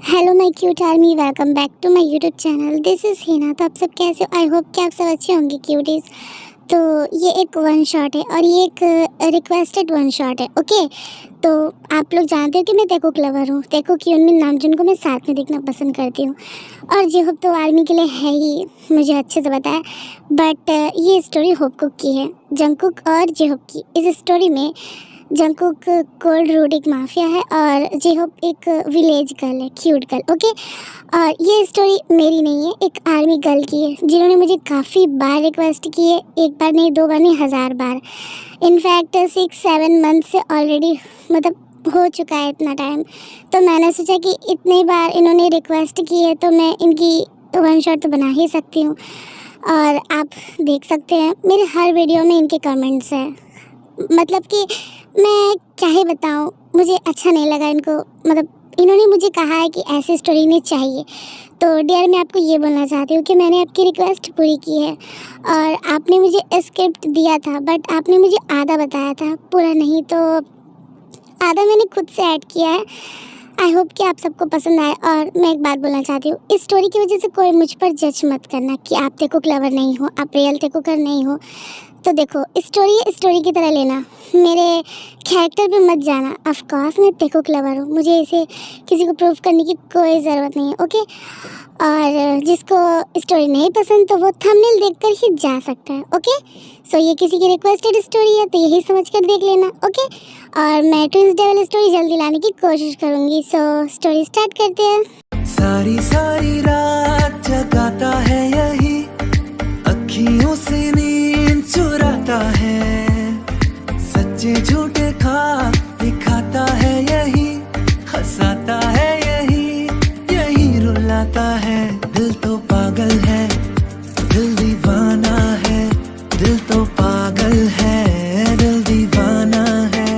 Hello my cute army, welcome back to my YouTube channel. This is Hina. तो आप सब कैसे हो? आई होप कि आप सब अच्छे होंगे क्यूटीज़। तो ये एक वन शॉट है और ये एक रिक्वेस्टेड वन शॉट है। ओके, तो आप लोग जानते हो कि मैं तेको क्लवर हूँ। तेको क्यूनमिन नामजुन को मैं साथ में देखना पसंद करती हूँ और जी होप तो आर्मी के लिए है ही, मुझे अच्छे से पता है। बट ये स्टोरी होपकुक की है, जंगकुक और जेहोप की। इस स्टोरी में जंगकुक कोल्ड रूट एक माफिया है और जेहोप एक विलेज गर्ल है, क्यूट गर्ल। ओके, और ये स्टोरी मेरी नहीं है, एक आर्मी गर्ल की है जिन्होंने मुझे काफ़ी बार रिक्वेस्ट की है। एक बार नहीं, दो बार नहीं, 1000 बार। इनफैक्ट 6-7 मंथ से ऑलरेडी मतलब हो चुका है इतना टाइम। तो मैंने सोचा कि इतनी बार इन्होंने रिक्वेस्ट की है तो मैं इनकी वन शॉट तो बना ही सकती हूँ। और आप देख सकते हैं मेरे हर वीडियो में इनके कमेंट्स हैं। मतलब कि मैं क्या ही बताऊँ, मुझे अच्छा नहीं लगा इनको। मतलब इन्होंने मुझे कहा है कि ऐसी स्टोरी नहीं चाहिए। तो डियर, मैं आपको ये बोलना चाहती हूँ कि मैंने आपकी रिक्वेस्ट पूरी की है और आपने मुझे स्क्रिप्ट दिया था, बट आपने मुझे आधा बताया था, पूरा नहीं। तो आधा मैंने खुद से ऐड किया है। आई होप कि आप सबको पसंद आए। और मैं एक बात बोलना चाहती हूँ, इस स्टोरी की वजह से कोई मुझ पर जज मत करना कि आप तेको क्लेवर नहीं हो, आप रियल तेको कर नहीं हो। तो देखो, स्टोरी की तरह लेना, मेरे कैरेक्टर पे मत जाना। ऑफ कोर्स मैं तेको क्लेवर हूँ, मुझे इसे किसी को प्रूव करने की कोई ज़रूरत नहीं है। ओके, और जिसको स्टोरी नहीं पसंद तो वो थंबनेल देखकर ही जा सकता है। ओके, सो ये किसी की रिक्वेस्टेड स्टोरी है तो यही समझ कर देख लेना। ओके, और मैं ट्विंस डेविल स्टोरी जल्दी लाने की कोशिश करूँगी। सो स्टोरी स्टार्ट करते हैं। सारी सारी रात जगाता है यही, अखियों से नींद चुराता है, सच्चे झूठे ख्वाब दिखाता है यही, हंसाता है यही, यही रुलाता है। दिल तो पागल है, दिल दीवाना है, दिल तो पागल है, दिल दीवाना है।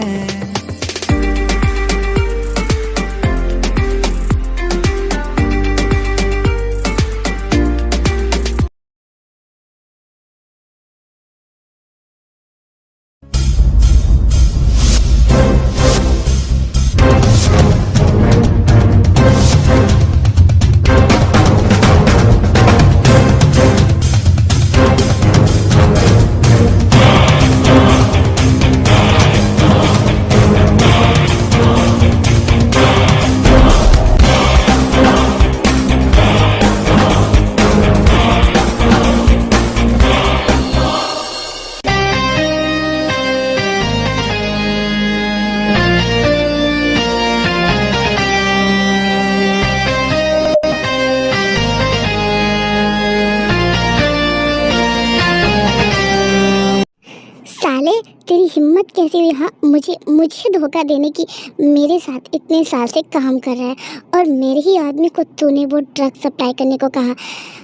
साले, तेरी हिम्मत कैसे हुई? हाँ, मुझे धोखा देने की। मेरे साथ इतने साल से काम कर रहा है और मेरे ही आदमी को तूने वो ड्रग्स सप्लाई करने को कहा।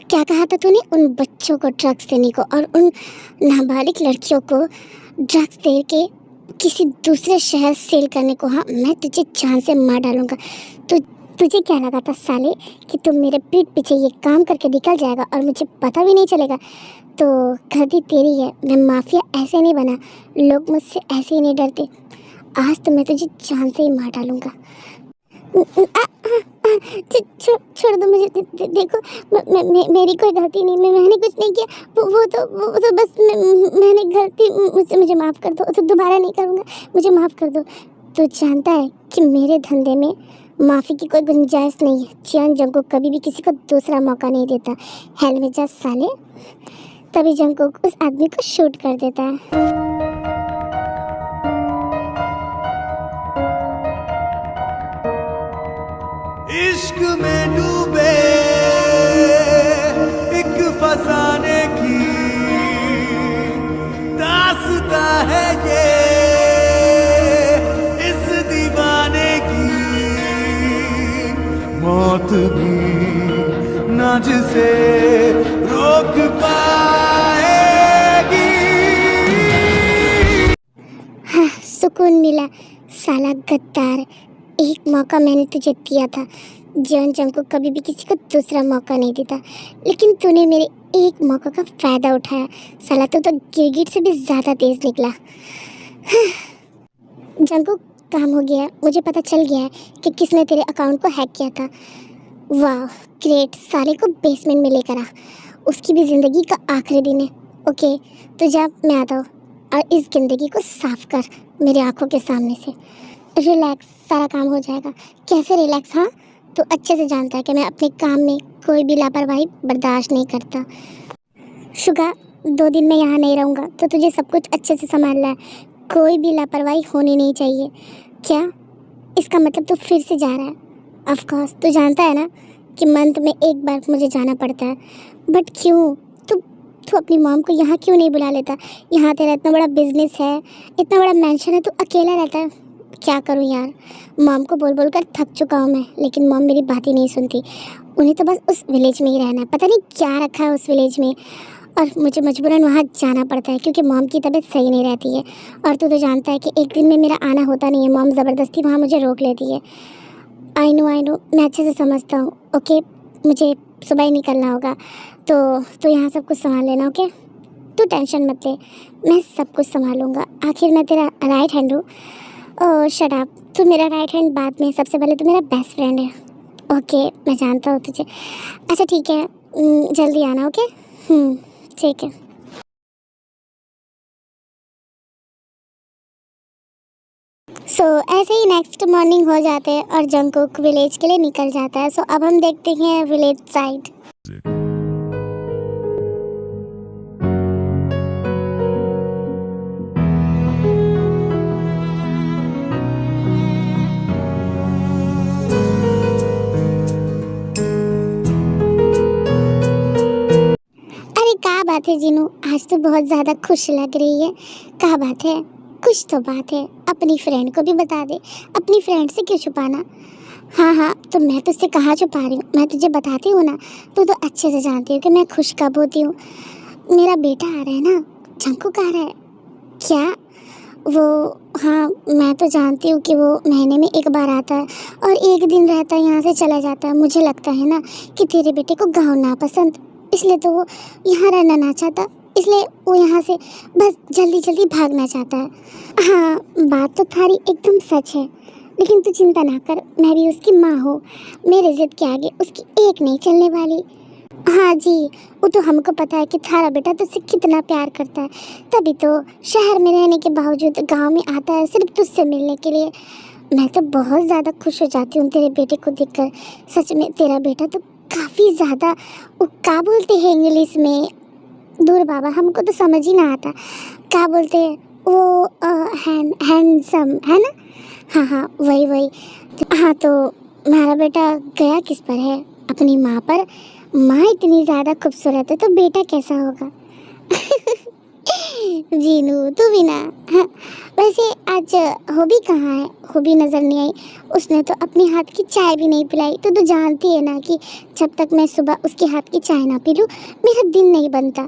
क्या कहा था तूने? उन बच्चों को ड्रग्स देने को और उन नाबालिग लड़कियों को ड्रग्स दे के किसी दूसरे शहर सेल करने को। हाँ, मैं तुझे जान से मार डालूंगा। तुझे क्या लगा था साले कि तुम मेरे पीठ पीछे ये काम करके निकल जाएगा और मुझे पता भी नहीं चलेगा? तो गलती तेरी है, मैं माफिया ऐसे नहीं बना, लोग मुझसे ऐसे ही नहीं डरते। आज तो मैं तुझे जान से ही मार डालूंगा। छोड़ दो मुझे। देखो, मेरी कोई गलती नहीं, मैंने कुछ नहीं किया। वो तो बस मैंने गलती, मुझे माफ़ कर दो। तो दोबारा नहीं करूँगा, मुझे माफ़ कर दो। तो जानता है कि मेरे धंधे में माफ़ी की कोई गुंजाइश नहीं है। चियान जंगकुक कभी भी किसी को दूसरा मौका नहीं देता। हेल में जा साले। तभी जंगकुक उस आदमी को शूट कर देता है। इश्क में डूबे एक फसाने की दास्ता है ये, इस दीवाने की मौत भी ना जिसे रोक पाएगी। हाँ, सुकून मिला साला गद्दार। एक मौका मैंने तुझे दिया था। जियान जंगकुक कभी भी किसी को दूसरा मौका नहीं देता, लेकिन तूने मेरे एक मौका का फ़ायदा उठाया। साला तू तो गिरगिट से भी ज़्यादा तेज़ निकला। जंगकुक, काम हो गया है। मुझे पता चल गया है कि किसने तेरे अकाउंट को हैक किया था। वाह ग्रेट, साले को बेसमेंट में लेकर आ, उसकी भी ज़िंदगी का आखिरी दिन है। ओके तो जा, मैं आता हूँ और इस गंदगी को साफ कर मेरे आंखों के सामने से। रिलैक्स, सारा काम हो जाएगा। कैसे रिलैक्स? हाँ, तो अच्छे से जानता है कि मैं अपने काम में कोई भी लापरवाही बर्दाश्त नहीं करता। शुगा, 2 दिन मैं यहाँ नहीं रहूँगा तो तुझे सब कुछ अच्छे से संभालना है, कोई भी लापरवाही होनी नहीं चाहिए। क्या? इसका मतलब तू फिर से जा रहा है? ऑफ कोर्स, तू जानता है ना कि मंथ में एक बार मुझे जाना पड़ता है। बट क्यों? तू अपनी मॉम को यहाँ क्यों नहीं बुला लेता? यहाँ तेरा इतना बड़ा बिजनेस है, इतना बड़ा मेंशन है, तू अकेला रहता है। क्या करूँ यार, मॉम को बोल बोल कर थक चुका हूँ मैं, लेकिन मॉम मेरी बात ही नहीं सुनती। उन्हें तो बस उस विलेज में ही रहना है, पता नहीं क्या रखा है उस विलेज में, और मुझे मजबूरन वहाँ जाना पड़ता है क्योंकि मॉम की तबीयत सही नहीं रहती है। और तू तो जानता है कि एक दिन में मेरा आना होता नहीं है, मॉम ज़बरदस्ती वहाँ मुझे रोक लेती है। आई नो, मैं अच्छे से समझता हूँ। ओके, मुझे सुबह ही निकलना होगा, तो यहाँ सब कुछ संभाल लेना। ओके, तू टेंशन मत ले, मैं सब कुछ संभालूंगा। आखिर मैं तेरा राइट हैंड हूँ। ओह शट अप, तू मेरा राइट हैंड बाद में, सबसे पहले तू मेरा बेस्ट फ्रेंड है। ओके, मैं जानता हूँ तुझे। अच्छा ठीक है, जल्दी आना। ओके ठीक है। सो ऐसे ही नेक्स्ट मॉर्निंग हो जाते हैं और जंगकुक विलेज के लिए निकल जाता है। सो अब हम देखते हैं विलेज साइड। अरे क्या बात है जीनू, आज तो बहुत ज़्यादा खुश लग रही है। क्या बात है? कुछ तो बात है, अपनी फ्रेंड को भी बता दे। अपनी फ्रेंड से क्यों छुपाना? हाँ, तो मैं तुझसे कहाँ छुपा रही हूँ, मैं तुझे बताती हूँ ना। तू तो अच्छे से जानती हूँ कि मैं खुश कब होती हूँ। मेरा बेटा आ रहा है ना, जंकुक आ रहा है। क्या? वो, हाँ मैं तो जानती हूँ कि वो महीने में एक बार आता है और एक दिन रहता है, यहाँ से चला जाता है। मुझे लगता है ना कि तेरे बेटे को गाँव ना पसंद, इसलिए तो वो यहाँ रहना ना चाहता, इसलिए वो यहाँ से बस जल्दी जल्दी भागना चाहता है। हाँ, बात तो थारी एकदम सच है, लेकिन तू चिंता ना कर, मैं भी उसकी माँ हूँ। मेरे जिद के आगे उसकी एक नहीं चलने वाली। हाँ जी, वो तो हमको पता है कि थारा बेटा तुझसे कितना प्यार करता है, तभी तो शहर में रहने के बावजूद गांव में आता है सिर्फ तुझसे मिलने के लिए। मैं तो बहुत ज़्यादा खुश हो जाती हूँ तेरे बेटे को देखकर। सच में तेरा बेटा तो काफ़ी ज़्यादा, वो क्या बोलते हैं इंग्लिश में, दूर बाबा हमको तो समझ ही ना आता, क्या बोलते हैं वो, हैंडसम है ना? हाँ वही। हाँ, तो हमारा बेटा गया किस पर है? अपनी माँ पर। माँ इतनी ज़्यादा खूबसूरत है तो बेटा कैसा होगा? जीनू तू भी ना। हाँ, वैसे आज हॉबी कहाँ है? हॉबी नज़र नहीं आई, उसने तो अपने हाथ की चाय भी नहीं पिलाई। तो जानती है ना कि जब तक मैं सुबह उसके हाथ की चाय ना पी लूँ मेरा दिन नहीं बनता।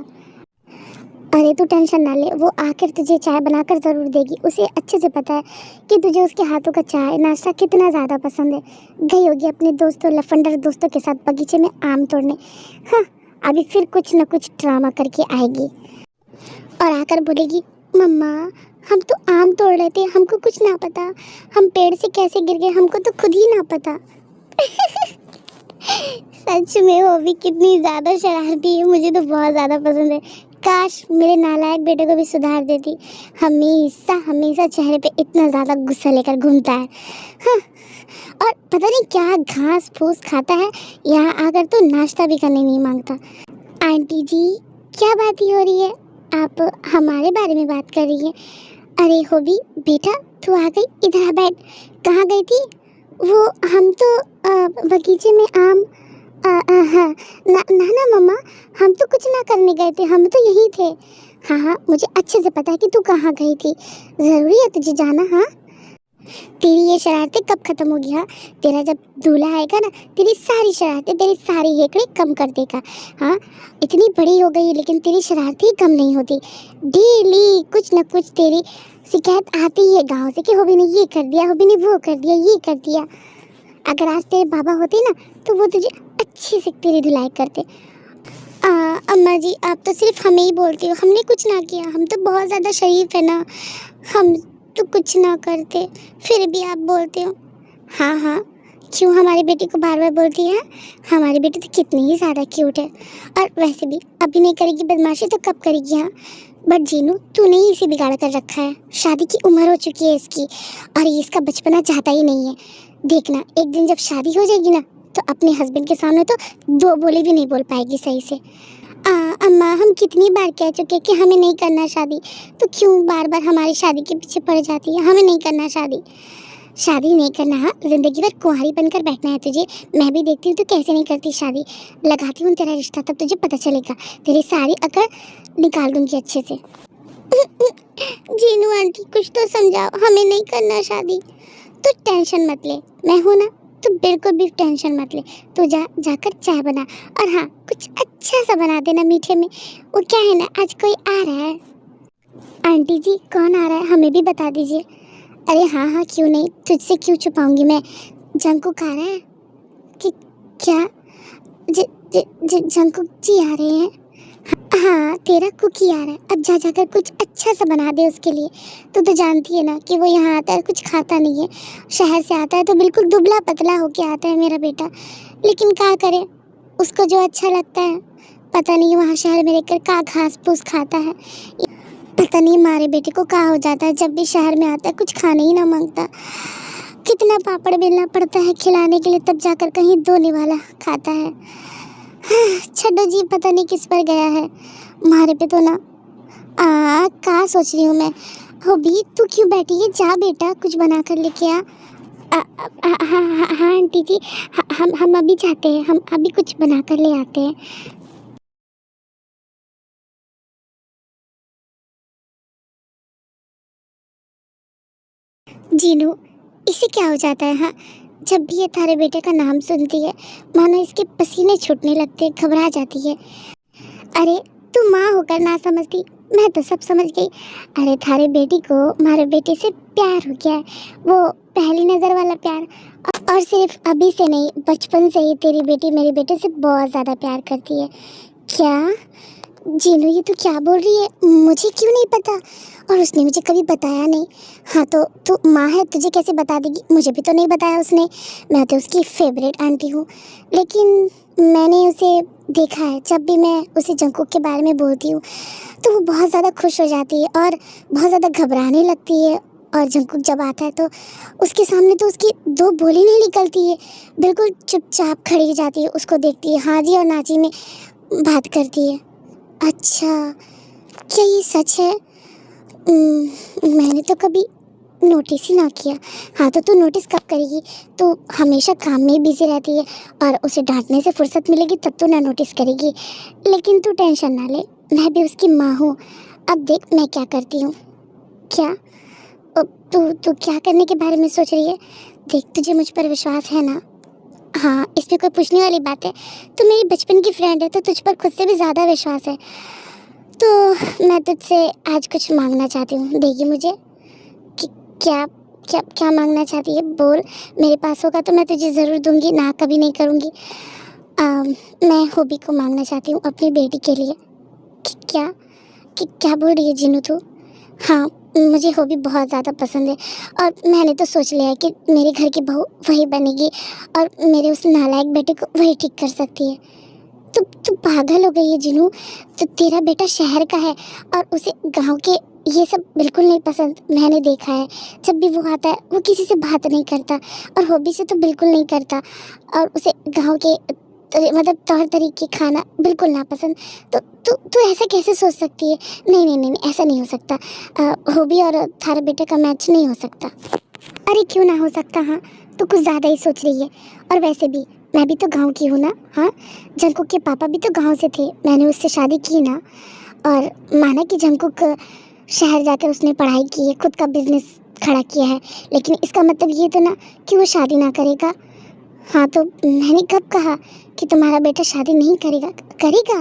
अरे तू टेंशन ना ले, वो आकर तुझे चाय बनाकर ज़रूर देगी। उसे अच्छे से पता है कि तुझे उसके हाथों का चाय नाश्ता कितना ज़्यादा पसंद है। गई होगी अपने दोस्तों, लफंडर दोस्तों के साथ बगीचे में आम तोड़ने। हाँ, अभी फिर कुछ न कुछ ड्रामा करके आएगी और आकर बोलेगी, मम्मा हम तो आम तोड़ रहे थे, हमको कुछ ना पता, हम पेड़ से कैसे गिर गए हमको तो खुद ही ना पता। सच में वो भी कितनी ज़्यादा शरारती है, मुझे तो बहुत ज़्यादा पसंद है। काश मेरे नालायक बेटे को भी सुधार देती, हमेशा चेहरे पे इतना ज़्यादा गुस्सा लेकर घूमता है। हाँ, और पता नहीं क्या घास फूस खाता है, यहाँ आकर तो नाश्ता भी करने नहीं मांगता। आंटी जी क्या बात ही हो रही है, आप हमारे बारे में बात कर रही हैं? अरे हॉबी बेटा तू आ गई, इधर आ बैठ। कहाँ गई थी? वो हम तो बगीचे में आम, हाँ ना मम्मा, हम तो कुछ ना करने गए थे, हम तो यही थे। हाँ, मुझे अच्छे से पता है कि तू कहाँ गई थी, ज़रूरी है तुझे जाना? हाँ, तेरी ये शरारतें कब ख़त्म होगी? हाँ, तेरा जब दूल्हा आएगा ना, तेरी सारी शरारतें, तेरी सारी हेकड़े कम कर देगा। हाँ, इतनी बड़ी हो गई लेकिन तेरी शरारतें ही कम नहीं होती। डेली कुछ न कुछ तेरी शिकायत आती ही है गाँव से कि हॉबी ने ये कर दिया, हॉबी ने वो कर दिया, ये कर दिया। अगर आज तेरे बाबा होते ना तो वो तुझे अच्छे से तेरी धुलाई करते। अम्मा जी आप तो सिर्फ हमें ही बोलती हो, हमने कुछ ना किया, हम तो बहुत ज़्यादा शरीफ है ना, हम तो कुछ ना करते, फिर भी आप बोलते हो। हाँ, क्यों हमारी बेटी को बार बार बोलती है? हमारी बेटी तो कितनी ही ज़्यादा क्यूट है, और वैसे भी अभी नहीं करेगी बदमाशी तो कब करेगी? हाँ, बट जीनू तूने ही इसे बिगाड़ कर रखा है। शादी की उम्र हो चुकी है इसकी, और ये इसका बचपना चाहता ही नहीं है। देखना, एक दिन जब शादी हो जाएगी ना, तो अपने हस्बैंड के सामने तो दो बोले भी नहीं बोल पाएगी सही से। अम्मा, हम कितनी बार कह चुके कि हमें नहीं करना शादी, तो क्यों बार बार हमारी शादी के पीछे पड़ जाती है? हमें नहीं करना शादी, शादी नहीं करना। हाँ, जिंदगी भर कुंवारी बनकर बैठना है तुझे। मैं भी देखती हूँ तो कैसे नहीं करती शादी। लगाती हूँ तेरा रिश्ता, तब तुझे पता चलेगा। तेरी सारी अकड़ निकाल दूंगी अच्छे से। जीनू आंटी, कुछ तो समझाओ, हमें नहीं करना शादी। तो टेंशन मत ले, मैं हूँ ना, तो बिल्कुल भी टेंशन मत ले। तो जाकर चाय बना, और हाँ, कुछ अच्छा सा बना देना मीठे में। वो क्या है ना, आज कोई आ रहा है। आंटी जी, कौन आ रहा है, हमें भी बता दीजिए। अरे हाँ हाँ, क्यों नहीं, तुझसे क्यों छुपाऊंगी मैं। जंकुक आ रहा है कि क्या? जंकुक जी आ रहे हैं। हाँ, तेरा कुकी आ रहा है। अब जाकर कुछ अच्छा सा बना दे उसके लिए। तो जानती है ना कि वो यहाँ आता है कुछ खाता नहीं है। शहर से आता है तो बिल्कुल दुबला पतला होके आता है मेरा बेटा। लेकिन क्या करे, उसको जो अच्छा लगता है। पता नहीं वहाँ शहर में रहकर क्या घास फूस खाता है। पता नहीं हमारे बेटे को क्या हो जाता है, जब भी शहर में आता है कुछ खाने ही ना मांगता। कितना पापड़ बेलना पड़ता है खिलाने के लिए, तब जाकर कहीं धोने वाला खाता है। छड्डो जी, पता नहीं किस पर गया है। मारे पे तो ना क्या सोच रही हूँ मैं। हो भी, तू क्यों बैठी है? जा बेटा, कुछ बना कर लेके आ। हाँ आंटी जी, हम अभी जाते हैं, हम अभी कुछ बना कर ले आते हैं। जीनू, इसे क्या हो जाता है? हाँ, जब भी ये थारे बेटे का नाम सुनती है, मानो इसके पसीने छूटने लगते, घबरा जाती है। अरे, तू माँ होकर ना समझती, मैं तो सब समझ गई। अरे, थारे बेटी को हमारे बेटे से प्यार हो गया है, वो पहली नज़र वाला प्यार। और सिर्फ अभी से नहीं, बचपन से ही तेरी बेटी मेरे बेटे से बहुत ज़्यादा प्यार करती है। क्या जीनू, ये तू क्या बोल रही है? मुझे क्यों नहीं पता, और उसने मुझे कभी बताया नहीं। हाँ, तो तू माँ है, तुझे कैसे बता देगी? मुझे भी तो नहीं बताया उसने। मैं तो उसकी फेवरेट आंटी हूँ। लेकिन मैंने उसे देखा है, जब भी मैं उसे जंकुक के बारे में बोलती हूँ तो वो बहुत ज़्यादा खुश हो जाती है और बहुत ज़्यादा घबराने लगती है। और जंकुक जब आता है तो उसके सामने तो उसकी दो बोली नहीं निकलती है, बिल्कुल चुपचाप खड़ी हो जाती है, उसको देखती है, हाँ जी और ना जी में बात करती है। अच्छा, क्या ये सच है? मैंने तो कभी नोटिस ही ना किया। हाँ, तो तू नोटिस कब करेगी? तू हमेशा काम में ही बिजी रहती है, और उसे डांटने से फुर्सत मिलेगी तब तो ना नोटिस करेगी। लेकिन तू टेंशन ना ले, मैं भी उसकी माँ हूँ। अब देख मैं क्या करती हूँ। क्या? तू क्या करने के बारे में सोच रही है? देख, तुझे मुझ पर विश्वास है ना? हाँ, इसमें कोई पूछने वाली बात है? तू मेरी बचपन की फ्रेंड है, तो तुझ पर खुद से भी ज़्यादा विश्वास है। तो मैं तुझसे आज कुछ मांगना चाहती हूँ, देगी मुझे? कि क्या क्या क्या मांगना चाहती है? बोल, मेरे पास होगा तो मैं तुझे ज़रूर दूंगी, ना कभी नहीं करूँगी। मैं हॉबी को मांगना चाहती हूँ अपनी बेटी के लिए। क्या बोल रही है जीनू तू? हाँ, मुझे हॉबी बहुत ज़्यादा पसंद है, और मैंने तो सोच लिया है कि मेरे घर की बहू वही बनेगी, और मेरे उस नालायक बेटे को वही ठीक कर सकती है। तू पागल हो गई है जीनू। तो तेरा बेटा शहर का है, और उसे गांव के ये सब बिल्कुल नहीं पसंद। मैंने देखा है, जब भी वो आता है वो किसी से बात नहीं करता, और हॉबी से तो बिल्कुल नहीं करता, और उसे गांव के मतलब तौर तरीके खाना बिल्कुल नापसंद। तो तू ऐसा कैसे सोच सकती है? नहीं नहीं नहीं, ऐसा नहीं हो सकता। हॉबी और थारे बेटे का मैच नहीं हो सकता। अरे क्यों ना हो सकता? हाँ, तू कुछ ज़्यादा ही सोच रही है। और वैसे भी मैं भी तो गांव की हूँ ना। हाँ, जंकुक के पापा भी तो गांव से थे, मैंने उससे शादी की ना। और माना कि जंकुक शहर जाकर उसने पढ़ाई की है, खुद का बिजनेस खड़ा किया है, लेकिन इसका मतलब ये तो ना कि वो शादी ना करेगा। हाँ, तो मैंने कब कहा कि तुम्हारा बेटा शादी नहीं करेगा? करेगा,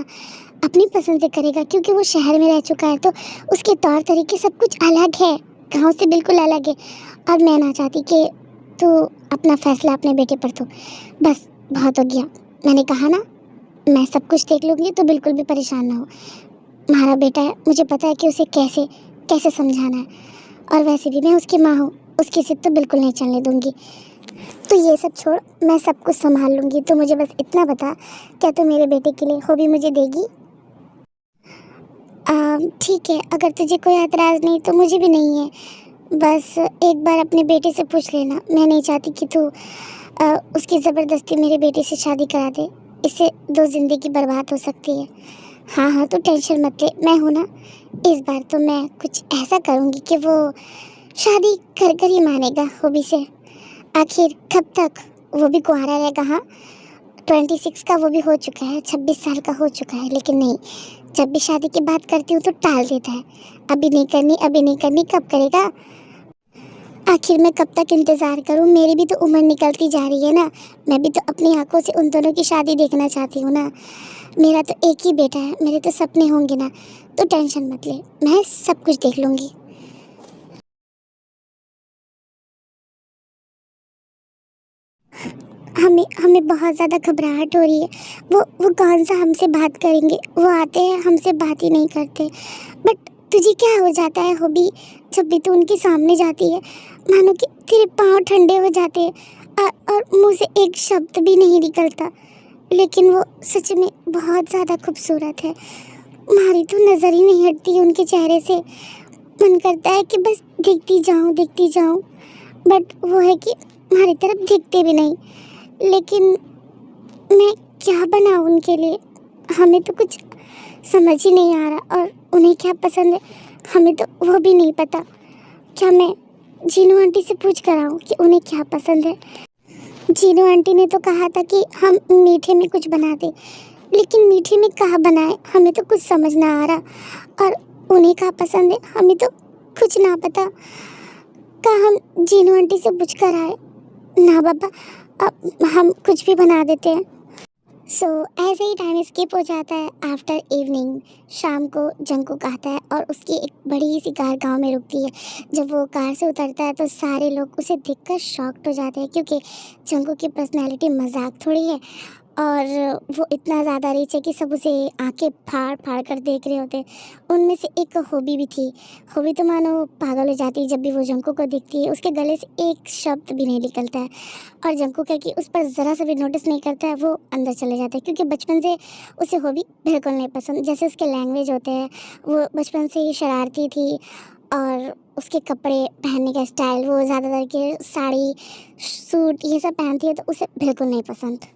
अपनी पसंद से करेगा, क्योंकि वो शहर में रह चुका है, तो उसके तौर तरीके सब कुछ अलग है, गांव से बिल्कुल अलग है। और मैं ना चाहती कि तू अपना फैसला अपने बेटे पर तो बस बहुत हो गया। मैंने कहा ना, मैं सब कुछ देख लूँगी, तो बिल्कुल भी परेशान ना हो। हमारा बेटा है, मुझे पता है कि उसे कैसे कैसे समझाना है, और वैसे भी मैं उसकी माँ हूँ, उसकी जिद तो बिल्कुल नहीं चलने दूँगी। तो ये सब छोड़, मैं सब कुछ संभाल लूँगी। तो मुझे बस इतना बता, क्या तू मेरे बेटे के लिए हॉबी मुझे देगी? ठीक है, अगर तुझे कोई एतराज़ नहीं तो मुझे भी नहीं है। बस एक बार अपने बेटे से पूछ लेना। मैं नहीं चाहती कि तू उसकी ज़बरदस्ती मेरे बेटे से शादी करा दे। इससे 2 ज़िंदगी बर्बाद हो सकती है। हाँ हाँ, तू टेंशन मत ले, मैं हूँ ना। इस बार तो मैं कुछ ऐसा करूँगी कि वो शादी कर कर ही मानेगा हॉबी से। आखिर कब तक वो भी कुंवारा रहेगा? हाँ, 26 का वो भी हो चुका है, 26 साल का हो चुका है, लेकिन नहीं, जब भी शादी की बात करती हूँ तो टाल देता है। अभी नहीं करनी, अभी नहीं करनी, कब करेगा? आखिर मैं कब तक इंतज़ार करूँ? मेरी भी तो उम्र निकलती जा रही है ना। मैं भी तो अपनी आंखों से उन दोनों की शादी देखना चाहती हूँ ना। मेरा तो एक ही बेटा है, मेरे तो सपने होंगे ना। तो टेंशन मत ले, मैं सब कुछ देख लूँगी। हमें हमें बहुत ज़्यादा घबराहट हो रही है। वो कौन सा हमसे बात करेंगे? वो आते हैं, हमसे बात ही नहीं करते। बट तुझे क्या हो जाता है हॉबी, जब भी तू उनके सामने जाती है मानो कि तेरे पाँव ठंडे हो जाते हैं और मुँह से एक शब्द भी नहीं निकलता। लेकिन वो सच में बहुत ज़्यादा खूबसूरत है। हमारी तो नज़र ही नहीं हटती उनके चेहरे से। मन करता है कि बस देखती जाऊँ। बट वो है कि हमारी तरफ देखते भी नहीं। लेकिन मैं क्या बनाऊँ उनके लिए? हमें तो कुछ समझ ही नहीं आ रहा, और उन्हें क्या पसंद है हमें तो वो भी नहीं पता। क्या मैं जीनू आंटी से पूछ कर आऊँ कि उन्हें क्या पसंद है? जीनू आंटी ने तो कहा था कि हम मीठे में कुछ बना दें, लेकिन मीठे में कहाँ बनाए, हमें तो कुछ समझ ना आ रहा। और उन्हें क्या पसंद है हमें तो कुछ ना पता। क्या हम जीनू आंटी से पूछ कर आए? ना बाबा, अब हम कुछ भी बना देते हैं। सो ऐसे ही टाइम स्किप हो जाता है। आफ्टर इवनिंग, शाम को जंकुक आता है और उसकी एक बड़ी सी कार गांव में रुकती है। जब वो कार से उतरता है तो सारे लोग उसे देखकर शॉक्ड हो जाते हैं, क्योंकि जंकुक की पर्सनैलिटी मजाक थोड़ी है, और वो इतना ज़्यादा रिच है कि सब उसे आंखें फाड़ फाड़ कर देख रहे होते। उनमें से एक हॉबी भी थी। हॉबी तो मानो पागल हो जाती है जब भी वो जंकुक को देखती है। उसके गले से एक शब्द भी नहीं निकलता है, और जंकुक है कि उस पर ज़रा सा भी नोटिस नहीं करता है। वो अंदर चले जाते हैं, क्योंकि बचपन से उसे हॉबी बिल्कुल नहीं पसंद। जैसे उसके लैंग्वेज होते हैं, वो बचपन से ही शरारती थी, और उसके कपड़े पहनने का स्टाइल, वो ज़्यादातर के साड़ी सूट ये सब पहनती है, तो उसे बिल्कुल नहीं पसंद।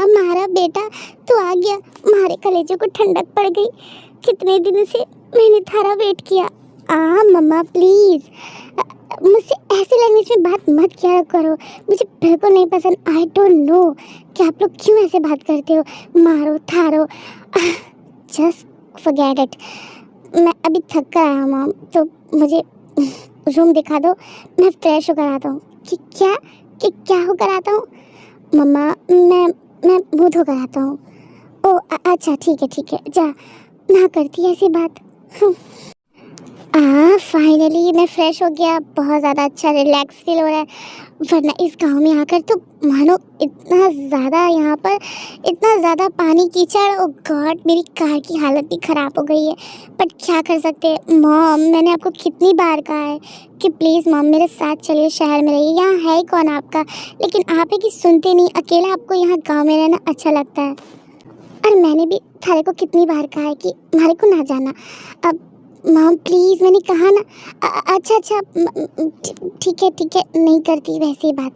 मारा बेटा, तू आ गया। मारे कलेजों को ठंडक पड़ गई। कितने दिन से मैंने थारा वेट किया। मम्मा प्लीज़, मुझसे ऐसे लैंग्वेज में बात मत किया करो, मुझे बिल्कुल नहीं पसंद। आई डोंट नो कि आप लोग क्यों ऐसे बात करते हो। मारो थारो, जस्ट फॉरगेट इट। मैं अभी थक कर आया मॉम, तो मुझे रूम दिखा दो, मैं फ्रेश होकर आता हूँ। कि क्या होकर आता हूँ? मम्मा, मैं मुँह धोकर आता हूँ। अच्छा ठीक है, जा ना करती ऐसी बात। फाइनली मैं फ्रेश हो गया। बहुत ज़्यादा अच्छा रिलैक्स फील हो रहा है। वरना इस गांव में आकर तो मानो इतना ज़्यादा यहाँ पर इतना ज़्यादा पानी कीचड़। ओ गॉड, मेरी कार की हालत भी ख़राब हो गई है। बट क्या कर सकते हैं मॉम, मैंने आपको कितनी बार कहा है कि प्लीज़ मॉम मेरे साथ चलिए, शहर में रहिए। यहाँ है ही कौन आपका, लेकिन आप है कि सुनते नहीं। अकेला आपको यहाँ गाँव में रहना अच्छा लगता है। और मैंने भी थारे को कितनी बार कहा है कि हमारे को ना जाना। अब मॉम प्लीज़, मैंने कहा ना। अच्छा, ठीक है, नहीं करती वैसी बात।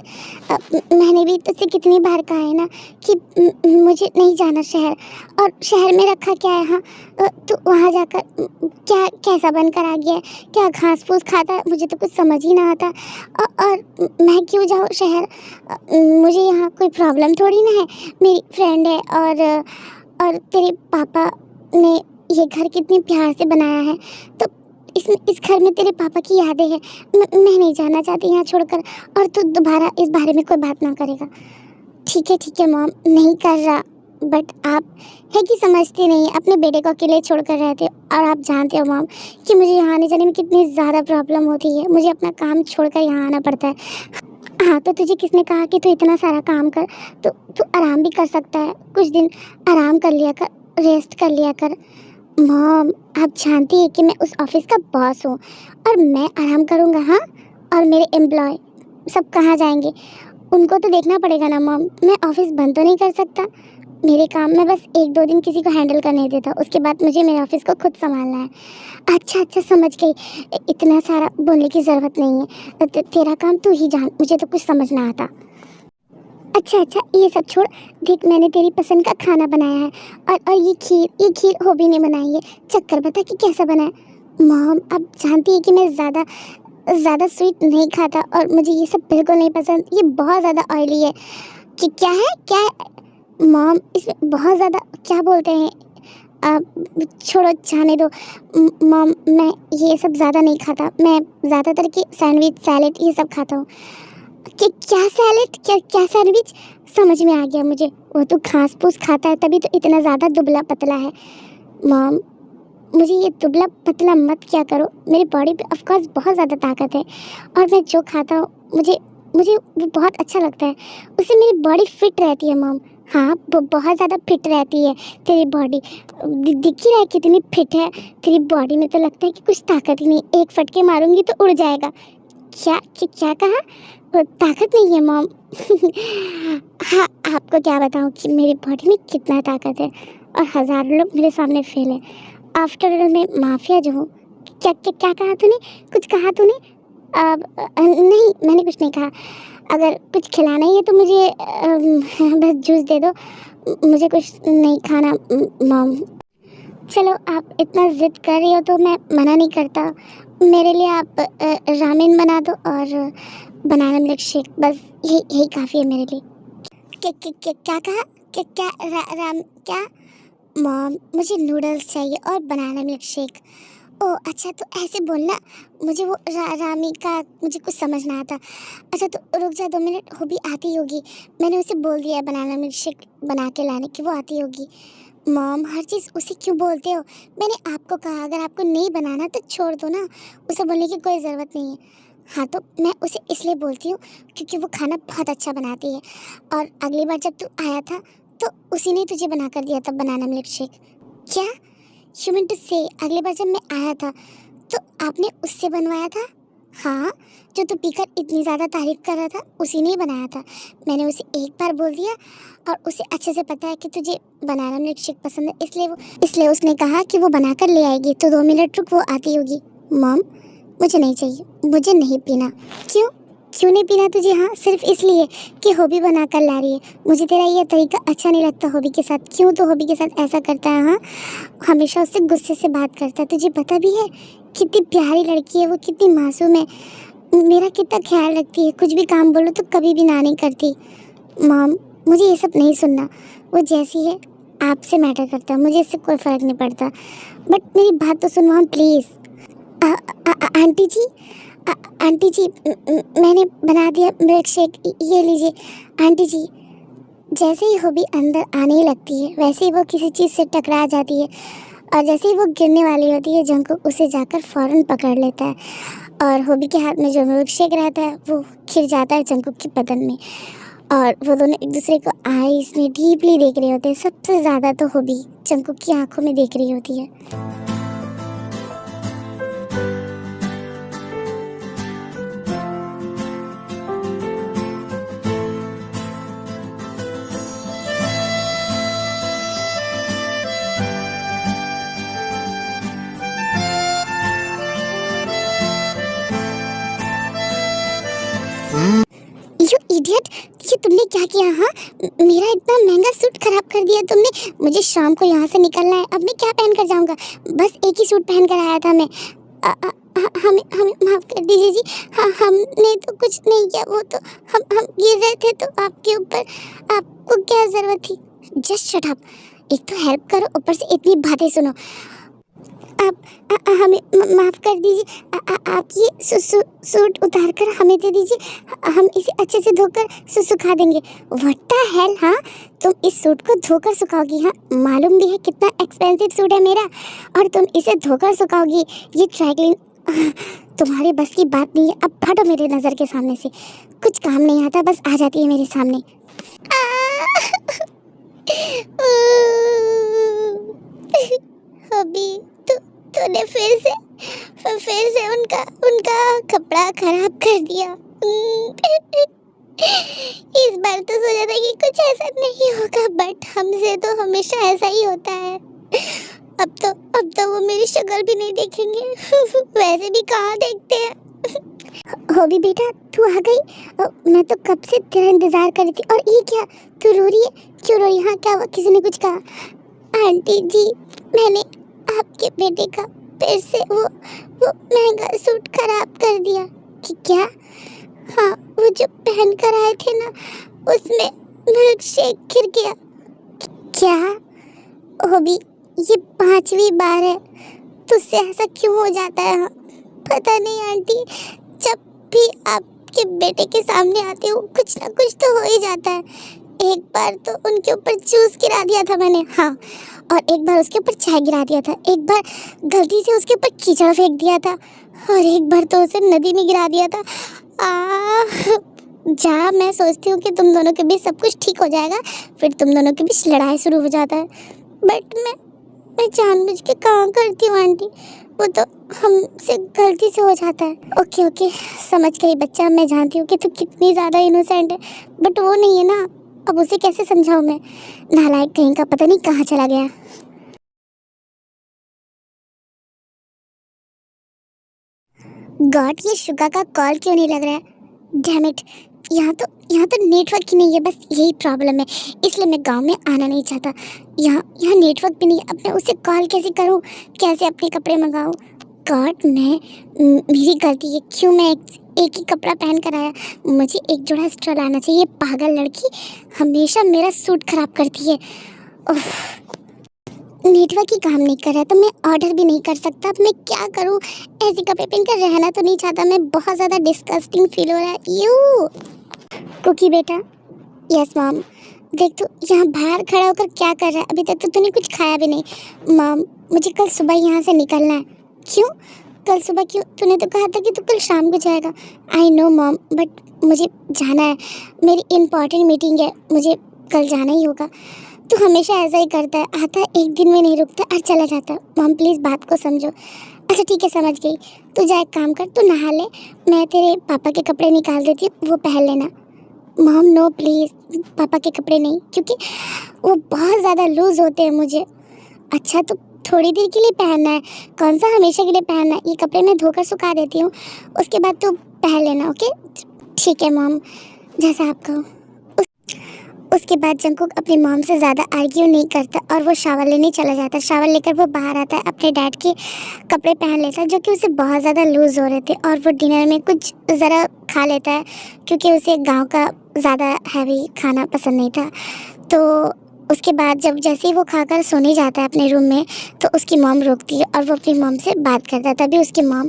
मैंने भी तुझसे कितनी बार कहा है ना कि मुझे नहीं जाना शहर, और शहर में रखा क्या है। हाँ, तो वहाँ जाकर क्या कैसा बनकर आ गया है, क्या घास फूस खाता है, मुझे तो कुछ समझ ही ना आता। और मैं क्यों जाऊँ शहर? मुझे यहाँ कोई प्रॉब्लम थोड़ी ना है, मेरी फ्रेंड है। और तेरे पापा ने ये घर कितने प्यार से बनाया है, तो इस घर में तेरे पापा की यादें हैं। मैं नहीं जाना चाहती यहाँ छोड़कर, और तू दोबारा इस बारे में कोई बात ना करेगा। ठीक है मॉम, नहीं कर रहा, बट आप है कि समझते नहीं, अपने बेटे को अकेले छोड़कर रहते हो। और आप जानते हो मॉम कि मुझे यहाँ आने जाने में कितनी ज़्यादा प्रॉब्लम होती है, मुझे अपना काम छोड़कर यहाँ आना पड़ता है। हाँ, तो तुझे किसने कहा कि तू इतना सारा काम कर? तो तू आराम भी कर सकता है, कुछ दिन आराम कर लिया कर, रेस्ट कर लिया कर। मॉम, आप जानती है कि मैं उस ऑफिस का बॉस हूँ, और मैं आराम करूँगा? हाँ, और मेरे एम्प्लॉय सब कहाँ जाएंगे? उनको तो देखना पड़ेगा ना मॉम। मैं ऑफिस बंद तो नहीं कर सकता। मेरे काम में बस 1-2 दिन किसी को हैंडल करने देता, उसके बाद मुझे मेरे ऑफिस को खुद संभालना है। अच्छा, समझ गई। इतना सारा बोलने की ज़रूरत नहीं है। तेरा काम तू ही जान, मुझे तो कुछ समझ ना आता। अच्छा, ये सब छोड़। देख, मैंने तेरी पसंद का खाना बनाया है, और ये खीर होबी ने बनाई है। चक्कर बता कि कैसा बना है। मॉम, आप जानती है कि मैं ज़्यादा स्वीट नहीं खाता, और मुझे ये सब बिल्कुल नहीं पसंद। ये बहुत ज़्यादा ऑयली है। कि क्या है मॉम, इसमें बहुत ज़्यादा क्या बोलते हैं? छोड़ो, जाने दो। मॉम, मैं ये सब ज़्यादा नहीं खाता। मैं ज़्यादातर कि सैंडविच, सैलेड ये सब खाता हूँ। कि क्या सैलेड, क्या सैंडविच? समझ में आ गया मुझे, वो तो घास फूस खाता है, तभी तो इतना ज़्यादा दुबला पतला है। मॉम, मुझे ये दुबला पतला मत क्या करो। मेरी बॉडी पे ऑफ कोर्स बहुत ज़्यादा ताकत है, और मैं जो खाता हूँ मुझे वो बहुत अच्छा लगता है। उससे मेरी बॉडी फिट रहती है मॉम। हाँ, वो बहुत ज़्यादा फिट रहती है तेरी बॉडी। दिख ही रहा है कितनी फिट है तेरी बॉडी में, तो लगता है कि कुछ ताकत ही नहीं। एक फटके मारूंगी तो उड़ जाएगा। क्या कहा? वो ताकत नहीं है मॉम। हाँ, आपको क्या बताऊँ कि मेरी बॉडी में कितना ताकत है, और हज़ारों लोग मेरे सामने फेल है। आफ्टर ऑल मैं माफिया जो हूँ। क्या कहा तूने? कुछ कहा तूने? नहीं, मैंने कुछ नहीं कहा। अगर कुछ खिलाना ही है तो मुझे बस जूस दे दो, मुझे कुछ नहीं खाना मॉम। चलो, आप इतना ज़िद कर रही हो तो मैं मना नहीं करता। मेरे लिए आप रामेन बना दो और बनाना मिल्क शेक, बस यही काफ़ी है मेरे लिए। क्या कहा? क्या? मॉम, मुझे नूडल्स चाहिए और बनाना मिल्क शेक। ओह अच्छा, तो ऐसे बोलना। मुझे वो रामी का मुझे कुछ समझ ना आता। अच्छा, तो रुक जा 2 मिनट, वो भी आती होगी। मैंने उसे बोल दिया है बनाना मिल्क शेक बना के लाने की, वो आती होगी। मॉम, हर चीज़ उसे क्यों बोलते हो? मैंने आपको कहा अगर आपको नहीं बनाना तो छोड़ दो ना, उसे बोलने की कोई ज़रूरत नहीं है। हाँ, तो मैं उसे इसलिए बोलती हूँ क्योंकि वो खाना बहुत अच्छा बनाती है, और अगली बार जब तू आया था तो उसी ने तुझे बना कर दिया था बनाना मिल्क शेक। क्या? यू मीन टू से अगली बार जब मैं आया था तो आपने उससे बनवाया था? हाँ, जो तू पीकर इतनी ज़्यादा तारीफ कर रहा था उसी ने ही बनाया था। मैंने उसे एक बार बोल दिया, और उसे अच्छे से पता है कि तुझे बनाना मिल्क शेक पसंद है, इसलिए उसने कहा कि वो बनाकर ले आएगी। तो 2 मिनट रुक, वो आती होगी। मॉम, मुझे नहीं चाहिए, मुझे नहीं पीना। क्यों नहीं पीना तुझे? हाँ, सिर्फ इसलिए कि हॉबी बना कर ला रही है। मुझे तेरा ये तरीका अच्छा नहीं लगता हॉबी के साथ। क्यों तो हॉबी के साथ ऐसा करता है? हाँ, हमेशा उससे गुस्से से बात करता है। तुझे पता भी है कितनी प्यारी लड़की है वो, कितनी मासूम है, मेरा कितना ख्याल रखती है। कुछ भी काम बोलो तो कभी भी ना नहीं करती। मॉम, मुझे ये सब नहीं सुनना। वो जैसी है आपसे मैटर करता है, मुझे इससे कोई फ़र्क नहीं पड़ता। बट मेरी बात तो सुनो मॉम प्लीज़। आंटी जी, मैंने बना दिया मिल्क शेक, ये लीजिए। आंटी जी, जैसे ही हॉबी अंदर आने ही लगती है वैसे ही वो किसी चीज़ से टकरा जाती है, और जैसे ही वो गिरने वाली होती है जंकुक उसे जाकर फ़ौरन पकड़ लेता है, और हॉबी के हाथ में जो मिल्क शेक रहता है वो खिर जाता है जंकुक के बदन में, और वो दोनों एक दूसरे को आईज में डीपली देख रहे होते हैं। सबसे ज़्यादा तो हॉबी जंकुक की आंखों में देख रही होती है। इडियट, ये तुमने क्या किया? हाँ, मेरा इतना महंगा सूट खराब कर दिया तुमने। मुझे शाम को यहाँ से निकलना है, अब मैं क्या पहन कर जाऊँगा? बस एक ही सूट पहन कर आया था मैं। हमें हमें माफ़ कर दीजिए जी। हाँ, हमने तो कुछ नहीं किया, वो तो हम गिर रहे थे तो आपके ऊपर। आपको क्या ज़रूरत थी? Just shut up. एक तो हेल्प करो, ऊपर से इतनी बातें सुनो। आप हमें माफ़ कर दीजिए। आप ये सूट उतार कर हमें दे दीजिए, हम इसे अच्छे से धोकर सुखा देंगे। What the hell? हाँ, तुम इस सूट को धोकर सुखाओगी? हाँ, मालूम भी है कितना एक्सपेंसिव सूट है मेरा, और तुम इसे धोकर सुखाओगी? ये ड्राई क्लीन तुम्हारे बस की बात नहीं है। अब हटो मेरे नज़र के सामने से। कुछ काम नहीं आता, बस आ जाती है मेरे सामने। अभी तूने फिर से उनका कपड़ा खराब कर दिया। इस बार तो सोचा था कि कुछ ऐसा नहीं होगा, बट हमसे तो हमेशा ऐसा ही होता है। अब तो वो मेरी शक्ल भी नहीं देखेंगे। वैसे भी कहाँ देखते हैं। हो भी बेटा, तू आ गई। मैं तो कब से तेरा इंतजार कर रही थी। और ये क्या, तू रो रही है? क्यों रो रही है? हाँ, क्या हुआ? किसी ने कुछ कहा? आंटी जी, मैंने आपके बेटे का फिर से वो महंगा सूट खराब कर दिया। कि क्या? हाँ, वो जो पहन कर आए थे ना, उसमें मिल्क शेक गिर गया। क्या? वो भी ये 5वीं बार है। तुझसे ऐसा क्यों हो जाता है? हाँ, पता नहीं आंटी, जब भी आपके बेटे के सामने आती हूँ कुछ ना कुछ तो हो ही जाता है। एक बार तो उनके ऊपर जूस गिरा दिया था मैंने, हाँ, और एक बार उसके ऊपर चाय गिरा दिया था। एक बार गलती से उसके ऊपर कीचड़ फेंक दिया था, और एक बार तो उसे नदी में गिरा दिया था। जहाँ मैं सोचती हूँ कि तुम दोनों के बीच सब कुछ ठीक हो जाएगा, फिर तुम दोनों के बीच लड़ाई शुरू हो जाता है। बट मैं जानबूझ के कहाँ करती हूँ आंटी, वो तो हमसे गलती से हो जाता है। ओके, समझ गई बच्चा, मैं जानती हूँ कि तू कितनी ज़्यादा इनोसेंट है, बट वो नहीं है ना। अब उसे कैसे समझाऊँ मैं? नालायक कहीं का, पता नहीं कहाँ चला गया। गॉड, ये शुगा का कॉल क्यों नहीं लग रहा है? डैम इट, यहाँ तो नेटवर्क ही नहीं है, बस यही प्रॉब्लम है। इसलिए मैं गांव में आना नहीं चाहता। यहाँ नेटवर्क भी नहीं है। अब मैं उसे कॉल कैसे करूँ? कैसे अपने कपड़े मंगाऊँ? गॉड, मेरी गलती है। क्यों मैं एक ही कपड़ा पहन कर आया? मुझे एक जोड़ा एक्स्ट्रा लाना चाहिए। पागल लड़की हमेशा मेरा सूट खराब करती है। उफ, नेटवर्क ही काम नहीं कर रहा, तो मैं ऑर्डर भी नहीं कर सकता। अब मैं क्या करूं? ऐसे कपड़े पहनकर रहना तो नहीं चाहता मैं। बहुत ज़्यादा डिस्गस्टिंग फील हो रहा है। यू कुकी बेटा। Yes mom. देख, तू यहाँ बाहर खड़ा होकर क्या कर रहा है? अभी तक तो तूने कुछ खाया भी नहीं। मॉम, मुझे कल सुबह यहाँ से निकलना है। क्यों कल सुबह? क्यों? तूने तो कहा था कि तू कल शाम को जाएगा। आई नो मॉम, बट मुझे जाना है। मेरी इम्पॉर्टेंट मीटिंग है, मुझे कल जाना ही होगा। तू हमेशा ऐसा ही करता है, आता है, एक दिन में नहीं रुकता और चला जाता है। मॉम प्लीज़ बात को समझो। अच्छा ठीक है, समझ गई। तू जा, एक काम कर, तू नहा ले, मैं तेरे पापा के कपड़े निकाल देती हूँ, वो पहन लेना। मॉम नो प्लीज़, पापा के कपड़े नहीं, क्योंकि वो बहुत ज़्यादा लूज़ होते हैं मुझे। अच्छा, तो थोड़ी देर के लिए पहनना है? कौन सा हमेशा के लिए पहनना है? ये कपड़े मैं धोकर सुखा देती हूँ, उसके बाद तू पहन लेना। ओके ठीक है मॉम, जैसा आप कहो। उसके बाद जंकुक अपनी मॉम से ज़्यादा आर्ग्यू नहीं करता और वो शावर लेने चला जाता है। शावर लेकर वो बाहर आता है, अपने डैड के कपड़े पहन लेता है जो कि उसे बहुत ज़्यादा लूज़ हो रहे थे, और वो डिनर में कुछ ज़रा खा लेता है क्योंकि उसे गांव का ज़्यादा हैवी खाना पसंद नहीं था। तो उसके बाद जब जैसे ही वो खाकर सोने जाता है अपने रूम में, तो उसकी मॉम रोकती है और वो अपनी मॉम से बात करता है। तभी उसकी मॉम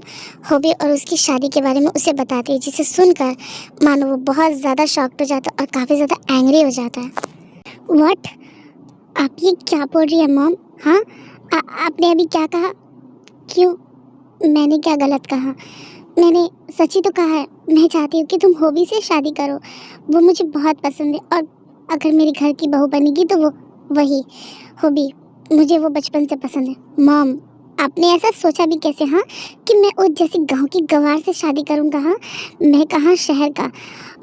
हॉबी और उसकी शादी के बारे में उसे बताती है, जिसे सुनकर मानो वो बहुत ज़्यादा शॉक्ड हो जाता है और काफ़ी ज़्यादा एंग्री हो जाता है। व्हाट? आप ये क्या बोल रही है मॉम? हाँ, आपने अभी क्या कहा? क्यों, मैंने क्या गलत कहा? मैंने सच ही तो कहा है। मैं चाहती हूँ कि तुम हॉबी से शादी करो, वो मुझे बहुत पसंद है, और अगर मेरे घर की बहू बनेगी तो वो वही हॉबी, मुझे वो बचपन से पसंद है। मॉम, आपने ऐसा सोचा भी कैसे, हाँ, कि मैं उस जैसी गांव की गंवार से शादी करूँगा? हाँ, मैं कहाँ शहर का,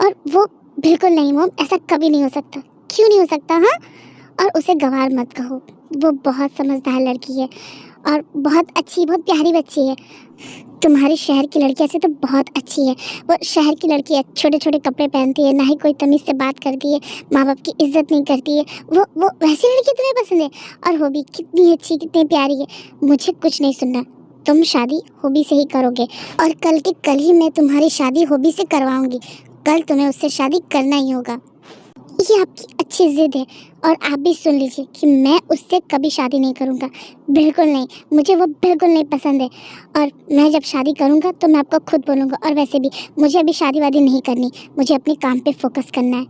और वो बिल्कुल नहीं मॉम, ऐसा कभी नहीं हो सकता। क्यों नहीं हो सकता? हाँ, और उसे गंवार मत कहो, वो बहुत समझदार लड़की है, और बहुत अच्छी, बहुत प्यारी बच्ची है। तुम्हारे शहर की लड़कियाँ से तो बहुत अच्छी है। वो शहर की लड़की है, छोटे छोटे कपड़े पहनती है, ना ही कोई तमीज़ से बात करती है, माँ बाप की इज्जत नहीं करती है। वो वैसी लड़की तुम्हें पसंद है? और वो भी कितनी अच्छी, कितनी प्यारी है। मुझे कुछ नहीं सुनना, तुम शादी हॉबी से ही करोगे, और कल के कल ही मैं तुम्हारी शादी हॉबी से करवाऊंगी। कल तुम्हें उससे शादी करना ही होगा। ये आपकी अच्छी ज़िद है, और आप भी सुन लीजिए कि मैं उससे कभी शादी नहीं करूँगा, बिल्कुल नहीं। मुझे वो बिल्कुल नहीं पसंद है, और मैं जब शादी करूँगा तो मैं आपको खुद बोलूँगा। और वैसे भी मुझे अभी शादी वादी नहीं करनी, मुझे अपने काम पे फोकस करना है।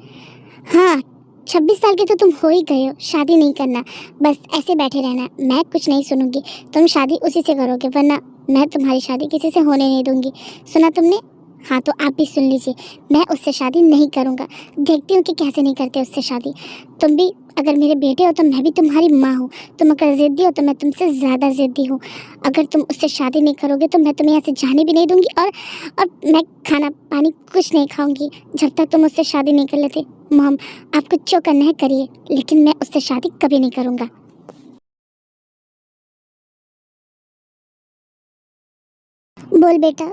हाँ, 26 साल के तो तुम हो ही गए हो, शादी नहीं करना, बस ऐसे बैठे रहना है। मैं कुछ नहीं सुनूंगी, तुम शादी उसी से करोगे, वरना मैं तुम्हारी शादी किसी से होने नहीं दूंगी। सुना तुमने? हाँ, तो आप भी सुन लीजिए, मैं उससे शादी नहीं करूँगा। देखती हूँ कि कैसे नहीं करते उससे शादी। तुम भी अगर मेरे बेटे हो तो मैं भी तुम्हारी माँ हूँ। तुम अगर ज़िद्दी हो तो मैं तुमसे ज़्यादा ज़िद्दी हूँ। अगर तुम उससे शादी नहीं करोगे तो मैं तुम्हें यहाँ से जाने भी नहीं दूँगी, और मैं खाना पानी कुछ नहीं खाऊँगी जब तक तुम उससे शादी नहीं कर लेते। मॉम, आपको जो करना है करिए, लेकिन मैं उससे शादी कभी नहीं करूँगा। बोल बेटा,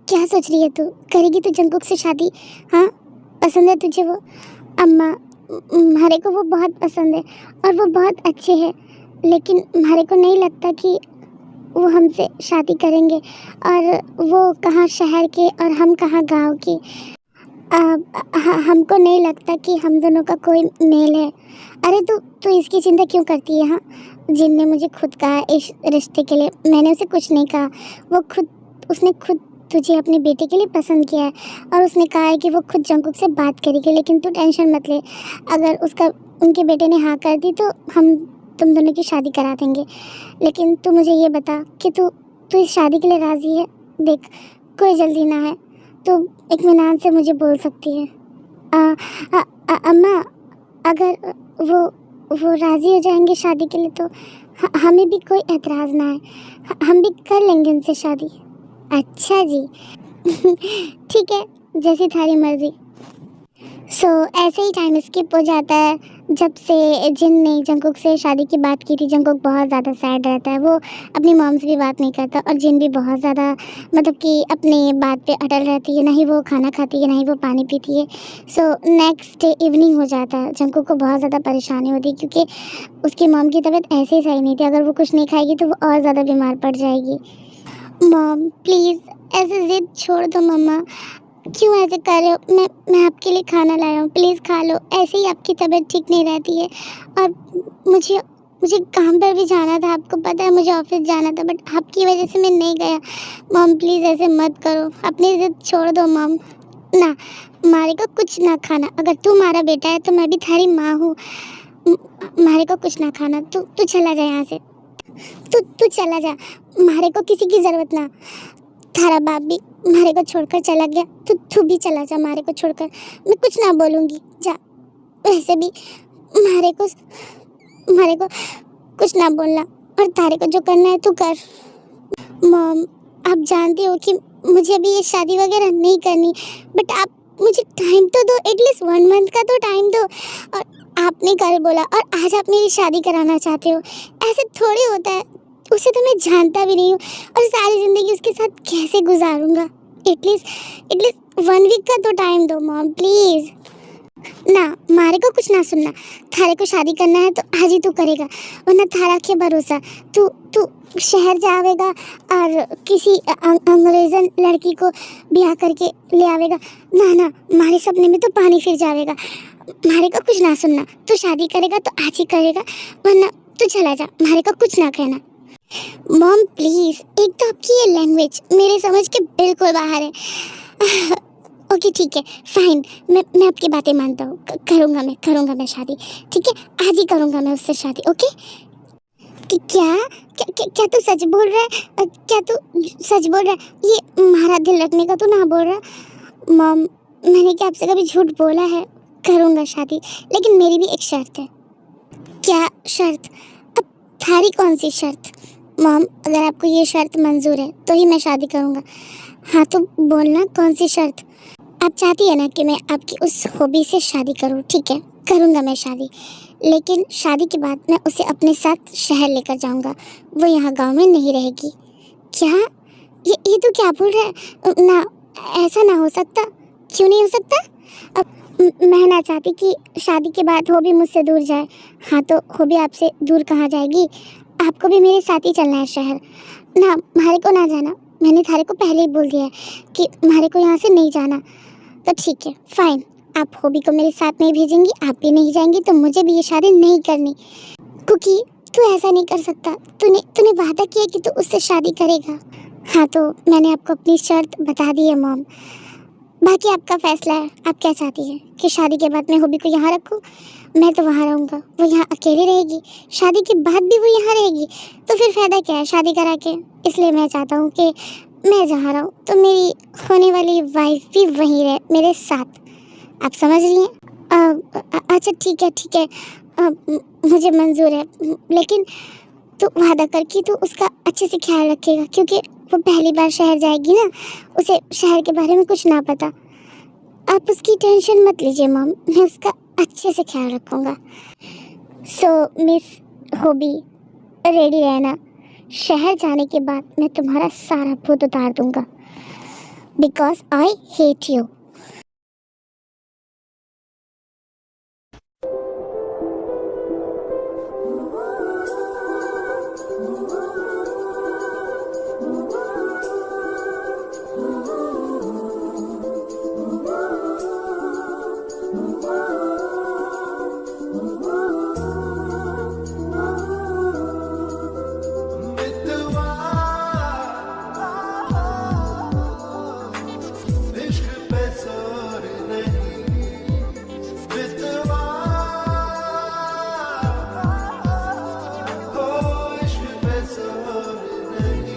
क्या सोच रही है तू? करेगी तू जंगकुक से शादी? हाँ, पसंद है तुझे वो? अम्मा, हमारे को वो बहुत पसंद है, और वो बहुत अच्छे हैं, लेकिन हमारे को नहीं लगता कि वो हमसे शादी करेंगे। और वो कहाँ शहर के और हम कहाँ गांव के। हमको नहीं लगता कि हम दोनों का कोई मेल है। अरे तू इसकी चिंता क्यों करती है? हाँ, जिन ने मुझे खुद कहा इस रिश्ते के लिए, मैंने उसे कुछ नहीं कहा। उसने खुद तुझे अपने बेटे के लिए पसंद किया है, और उसने कहा है कि वो खुद जंगकुक से बात करेगी। लेकिन तू टेंशन मत ले, अगर उनके बेटे ने हाँ कर दी तो हम तुम दोनों की शादी करा देंगे। लेकिन तू मुझे ये बता कि तू इस शादी के लिए राज़ी है? देख, कोई जल्दी ना है, तो इत्मीनान से मुझे बोल सकती है। अम्मा, अगर वो राज़ी हो जाएंगे शादी के लिए तो हमें भी कोई एतराज़ ना है, हम भी कर लेंगे उनसे शादी। अच्छा जी। ठीक है, जैसी थारी मर्जी। ऐसे ही टाइम स्किप हो जाता है। जब से जिन ने जंगकुक से शादी की बात की थी, जंगकुक बहुत ज़्यादा सैड रहता है। वो अपनी मॉम से भी बात नहीं करता, और जिन भी बहुत ज़्यादा मतलब कि अपनी बात पे अटल रहती है। ना ही वो खाना खाती है, ना ही वो पानी पीती है। नेक्स्ट डे इवनिंग हो जाता है। जंगकुक को बहुत ज़्यादा परेशानी होती है, क्योंकि उसकी मॉम की तबीयत ऐसे ही सही नहीं थी। अगर वो कुछ नहीं खाएगी तो वो और ज़्यादा बीमार पड़ जाएगी। मॉम प्लीज़, ऐसे ज़िद छोड़ दो मम्मा, क्यों ऐसे कर रहे हो? मैं आपके लिए खाना लाया हूँ, प्लीज़ खा लो। ऐसे ही आपकी तबीयत ठीक नहीं रहती है, और मुझे काम पर भी जाना था, आपको पता है, मुझे ऑफिस जाना था, बट आपकी वजह से मैं नहीं गया। मॉम प्लीज़ ऐसे मत करो, अपनी ज़िद छोड़ दो मॉम। ना, मारे को कुछ ना खाना। अगर तू हमारा बेटा है तो मैं भी थारी माँ हूँ। मारे को कुछ ना खाना। तू चला जा यहाँ से, तू चला जा। मारे को किसी की ज़रूरत ना। थारा बाप भी मारे को छोड़कर चला गया, तो तू भी चला जा मारे को छोड़कर। मैं कुछ ना बोलूँगी, जा। वैसे भी मारे को कुछ ना बोलना, और तारे को जो करना है तू कर। मॉम, आप जानते हो कि मुझे अभी ये शादी वगैरह नहीं करनी, बट आप मुझे टाइम तो दो, एटलीस्ट 1 मंथ का तो टाइम दो। और आपने कल बोला और आज आप मेरी शादी कराना चाहते हो, ऐसे थोड़ी होता है। उसे तो मैं जानता भी नहीं हूँ, और सारी ज़िंदगी उसके साथ कैसे गुजारूँगा? एटलीस्ट 1 वीक का तो टाइम दो मॉम प्लीज़। ना, मारे को कुछ ना सुनना। थारे को शादी करना है तो आज ही तू करेगा, वरना थारा के भरोसा तू शहर जावेगा और किसी अंग्रेज़न लड़की को ब्याह करके ले आवेगा। ना, मारे सपने में तो पानी फिर जावेगा। मारे को कुछ ना सुनना, तू शादी करेगा तो आज ही करेगा, वरना तू चला जा। मारे को कुछ ना कहना। मॉम प्लीज़, एक तो आपकी ये लैंग्वेज मेरे समझ के बिल्कुल बाहर है। ओके ठीक है, फाइन, मैं आपकी बातें मानता हूँ। करूँगा मैं शादी, ठीक है, आज ही करूँगा मैं उससे शादी। ओके, क्या तू सच बोल रहा है? क्या तू सच बोल रहा है? ये हमारा दिल रखने का तू ना बोल रहा? मॉम, मैंने क्या आपसे कभी झूठ बोला है? करूँगा शादी, लेकिन मेरी भी एक शर्त है। क्या शर्त? अब थारी कौन सी शर्त? मॉम, अगर आपको ये शर्त मंजूर है तो ही मैं शादी करूँगा। हाँ तो बोलना, कौन सी शर्त? आप चाहती है ना कि मैं आपकी उस हॉबी से शादी करूँ? ठीक है, करूँगा मैं शादी, लेकिन शादी के बाद मैं उसे अपने साथ शहर लेकर जाऊंगा। वो यहाँ गांव में नहीं रहेगी। क्या? ये तो क्या बोल रहा है? ना, ऐसा ना हो सकता। क्यों नहीं हो सकता? अब मैं ना चाहती कि शादी के बाद वो भी मुझसे दूर जाए। हाँ, तो वो भी आपसे दूर कहाँ जाएगी? आपको भी मेरे साथ ही चलना है शहर। ना, हमारे को ना जाना। मैंने थारे को पहले ही बोल दिया है कि हमारे को यहाँ से नहीं जाना। तो ठीक है, फाइन। आप हॉबी को मेरे साथ नहीं भेजेंगी, आप भी नहीं जाएंगी, तो मुझे भी ये शादी नहीं करनी। क्योंकि तू ऐसा नहीं कर सकता। तूने वादा किया कि तू उससे शादी करेगा। हाँ, तो मैंने आपको अपनी शर्त बता दी है मॉम। बाकी आपका फैसला है। आप क्या चाहती हैं कि शादी के बाद मैं हॉबी को यहाँ रखूँ? मैं तो वहाँ रहूँगा, वो यहाँ अकेली रहेगी। शादी के बाद भी वो यहाँ रहेगी, तो फिर फ़ायदा क्या है शादी करा के? इसलिए मैं चाहता हूँ कि मैं जहाँ रहूँ तो मेरी होने वाली वाइफ भी वहीं रहे, मेरे साथ। आप समझ रही हैं? अच्छा ठीक है, मुझे मंजूर है। लेकिन तू वादा कर कि तू उसका अच्छे से ख्याल रखेगा, क्योंकि वो पहली बार शहर जाएगी ना, उसे शहर के बारे में कुछ ना पता। आप उसकी टेंशन मत लीजिए मॉम, मैं उसका अच्छे से ख्याल रखूँगा। सो मिस हॉबी, रेडी रहना। शहर जाने के बाद मैं तुम्हारा सारा भूत उतार दूँगा, बिकॉज आई हेट यू। मितवा इश्क पे जोर नहीं, मितवा हो इश्क पे जोर नहीं।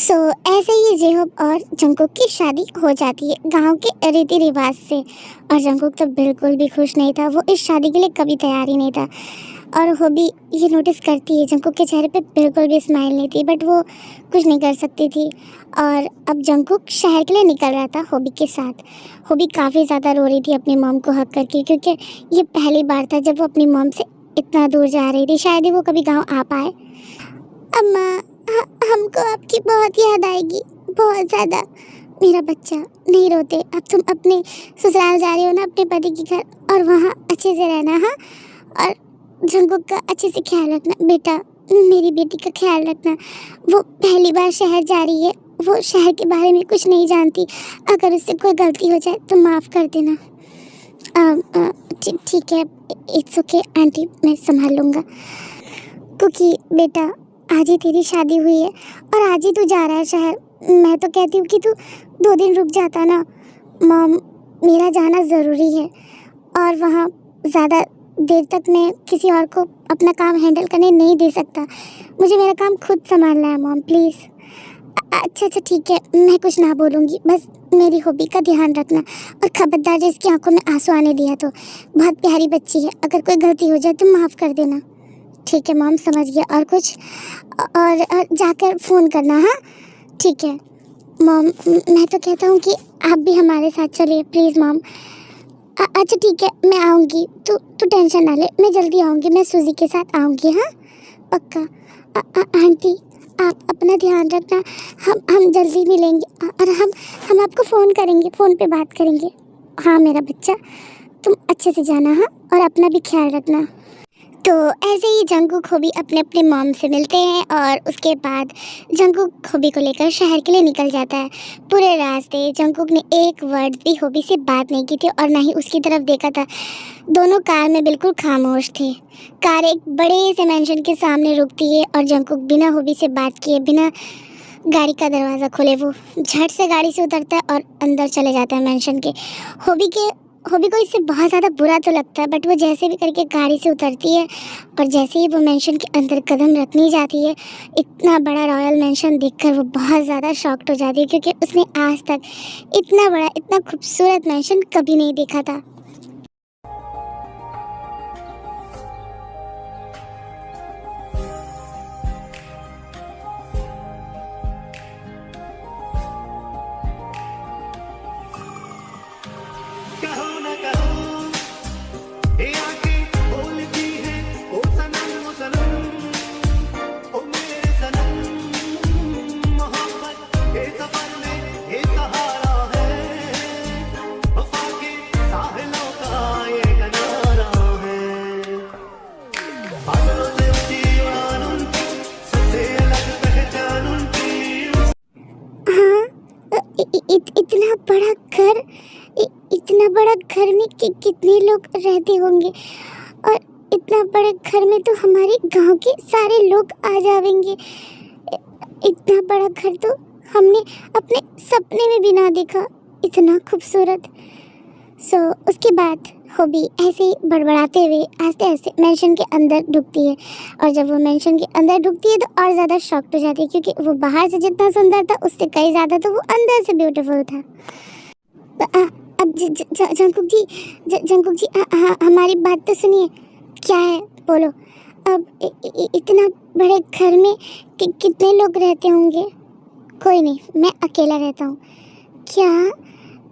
सो ऐसे ही जेहोब और जंकुक की शादी हो जाती है गांव के रीति रिवाज से। और जंकुक तो बिल्कुल भी खुश नहीं था, वो इस शादी के लिए कभी तैयार ही नहीं था। और हॉबी ये नोटिस करती है, जंकुक के चेहरे पे बिल्कुल भी स्माइल नहीं थी, बट वो कुछ नहीं कर सकती थी। और अब जंकुक शहर के लिए निकल रहा था हॉबी के साथ। हॉबी काफ़ी ज़्यादा रो रही थी अपनी मॉम को हक करके, क्योंकि ये पहली बार था जब वो अपनी मॉम से इतना दूर जा रही थी। शायद ही वो कभी गाँव आ पाए। अम्मा, हमको आपकी बहुत याद आएगी, बहुत ज़्यादा। मेरा बच्चा, नहीं रोते। अब तुम अपने ससुराल जा रही हो ना, अपने पति के घर, और वहाँ अच्छे से रहना। हाँ, और जंकुक का अच्छे से ख्याल रखना बेटा। मेरी बेटी का ख्याल रखना। वो पहली बार शहर जा रही है, वो शहर के बारे में कुछ नहीं जानती। अगर उससे कोई गलती हो जाए तो माफ़ कर देना। ठीक है, इट्स ओके आंटी, मैं संभाल लूँगा। क्योंकि बेटा, आज ही तेरी शादी हुई है और आज ही तू जा रहा है शहर। मैं तो कहती हूँ कि तू 2 दिन रुक जाता ना। मॉम, मेरा जाना ज़रूरी है और वहाँ ज़्यादा देर तक मैं किसी और को अपना काम हैंडल करने नहीं दे सकता। मुझे मेरा काम खुद संभालना है मॉम, प्लीज़। अच्छा ठीक है, मैं कुछ ना बोलूँगी, बस मेरी हॉबी का ध्यान रखना। और खबरदार, जिसकी आंखों में आंसू आने दिया तो बहुत प्यारी बच्ची है, अगर कोई गलती हो जाए तो माफ़ कर देना। ठीक है मॉम, समझ गया। और कुछ? और जाकर फ़ोन करना। हाँ ठीक है मॉम, मैं तो कहता हूँ कि आप भी हमारे साथ चलिए प्लीज़ मॉम। अच्छा ठीक है, मैं आऊँगी, तू टेंशन ना ले, मैं जल्दी आऊँगी, मैं सूजी के साथ आऊँगी। हाँ पक्का। आंटी, आप अपना ध्यान रखना। हम जल्दी मिलेंगे और हम आपको फ़ोन करेंगे, फ़ोन पे बात करेंगे। हाँ मेरा बच्चा, तुम अच्छे से जाना। हाँ, और अपना भी ख्याल रखना। तो ऐसे ही जंकुक हॉबी अपने अपने मॉम से मिलते हैं और उसके बाद जंकुक हॉबी को लेकर शहर के लिए निकल जाता है। पूरे रास्ते जंकुक ने एक वर्ड भी हॉबी से बात नहीं की थी और ना ही उसकी तरफ देखा था। दोनों कार में बिल्कुल खामोश थे। कार एक बड़े से मेंशन के सामने रुकती है और जंकुक बिना हॉबी से बात किए, बिना गाड़ी का दरवाज़ा खोले वो झट से गाड़ी से उतरता है और अंदर चले जाता है मेंशन के। हॉबी के हॉबी को इससे बहुत ज़्यादा बुरा तो लगता है, बट वो जैसे भी करके गाड़ी से उतरती है और जैसे ही वो मेंशन के अंदर कदम रखने जाती है, इतना बड़ा रॉयल मेंशन देखकर वो बहुत ज़्यादा शॉक्ड हो जाती है, क्योंकि उसने आज तक इतना बड़ा, इतना खूबसूरत मेंशन कभी नहीं देखा था। कहो न कहो ये आंखें बोलती हैं ओ सनम ओ मेरे सनम मोहब्बत के सफर में ये सहारा है वफा के साहिलों का ये किनारा है बादलों से ऊंची उड़ान उनकी सबसे अलग पहचान उनकी हाँ, इतना बड़ा घर, इतना बड़ा घर में कितने लोग रहते होंगे, और इतना बड़े घर में तो हमारे गांव के सारे लोग आ जाएंगे। इतना बड़ा घर तो हमने अपने सपने में भी ना देखा, इतना खूबसूरत। उसके बाद हॉबी ऐसे ही बड़बड़ाते हुए आस्ते आस्ते मेंशन के अंदर ढुकती है, और जब वो मेंशन के अंदर ढुकती है तो और ज़्यादा शॉक्ड हो जाती है, क्योंकि वो बाहर से जितना सुंदर था उससे कई ज़्यादा तो वो अंदर से ब्यूटीफुल था। अब जंकुक जी, हमारी बात तो सुनिए। क्या है, बोलो। अब इतना बड़े घर में कितने लोग रहते होंगे? कोई नहीं, मैं अकेला रहता हूँ। क्या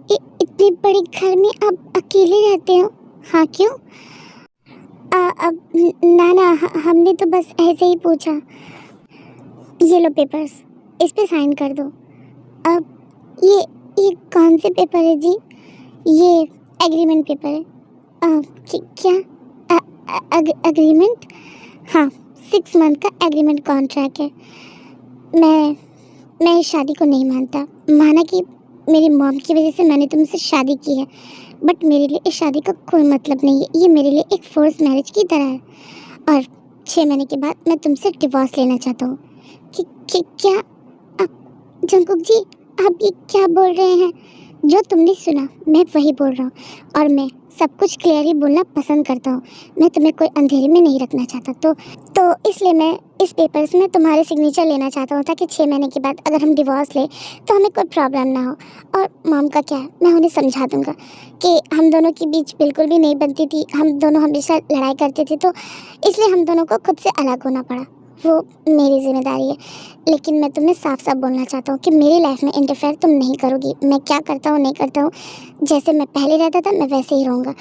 इतने बड़े घर में आप अकेले रहते हो? हाँ, क्यों? अब ना, हमने तो बस ऐसे ही पूछा। ये लो पेपर्स, इस पे साइन कर दो। अब ये कौन से पेपर है जी? ये एग्रीमेंट पेपर है। क्या एग्रीमेंट? हाँ, 6 मंथ का एग्रीमेंट कॉन्ट्रैक्ट है। मैं इस शादी को नहीं मानता। माना कि मेरी मॉम की वजह से मैंने तुमसे शादी की है, बट मेरे लिए इस शादी का कोई मतलब नहीं है। ये मेरे लिए एक फोर्स मैरिज की तरह है, और 6 महीने के बाद मैं तुमसे डिवोर्स लेना चाहता हूँ। क्या आप जंकुक जी, आप ये क्या बोल रहे हैं? जो तुमने सुना मैं वही बोल रहा हूँ, और मैं सब कुछ क्लियरली बोलना पसंद करता हूँ। मैं तुम्हें कोई अंधेरे में नहीं रखना चाहता, तो इसलिए मैं इस पेपर्स में तुम्हारे सिग्नेचर लेना चाहता हूँ, ताकि 6 महीने के बाद अगर हम डिवोर्स लें तो हमें कोई प्रॉब्लम ना हो। और मॉम का क्या है, मैं उन्हें समझा दूँगा कि हम दोनों के बीच बिल्कुल भी नहीं बनती थी, हम दोनों हमेशा लड़ाई करते थे, तो इसलिए हम दोनों को खुद से अलग होना पड़ा। वो मेरी जिम्मेदारी है, लेकिन मैं तुम्हें साफ साफ बोलना चाहता हूँ कि मेरी लाइफ में इंटरफेयर तुम नहीं करोगी। मैं क्या करता हूँ नहीं करता हूँ, जैसे मैं पहले रहता था मैं वैसे ही रहूँगा,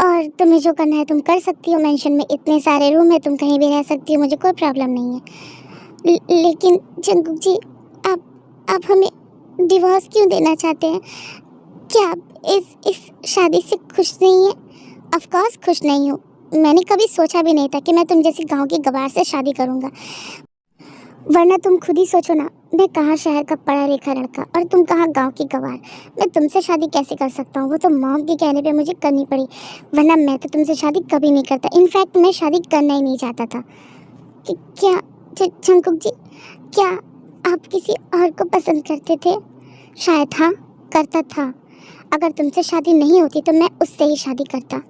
और तुम्हें जो करना है तुम कर सकती हो। मेंशन में इतने सारे रूम है, तुम कहीं भी रह सकती हो, मुझे कोई प्रॉब्लम नहीं है। लेकिन जंकुक जी, आप हमें डिवोर्स क्यों देना चाहते हैं? क्या आप इस शादी से खुश नहीं हैं? ऑफ कोर्स खुश नहीं हूँ। मैंने कभी सोचा भी नहीं था कि मैं तुम जैसी गांव की गवार से शादी करूंगा, वरना तुम खुद ही सोचो ना, मैं कहाँ शहर का पढ़ा लिखा लड़का और तुम कहाँ गांव की गवार। मैं तुमसे शादी कैसे कर सकता हूँ? वो तो मॉम के कहने पे मुझे करनी पड़ी, वरना मैं तो तुमसे शादी कभी नहीं करता। इनफैक्ट मैं शादी करना ही नहीं चाहता था। क्या जंकुक जी, क्या आप किसी और को पसंद करते थे? शायद हाँ, करता था। अगर तुमसे शादी नहीं होती तो मैं उससे ही शादी करता।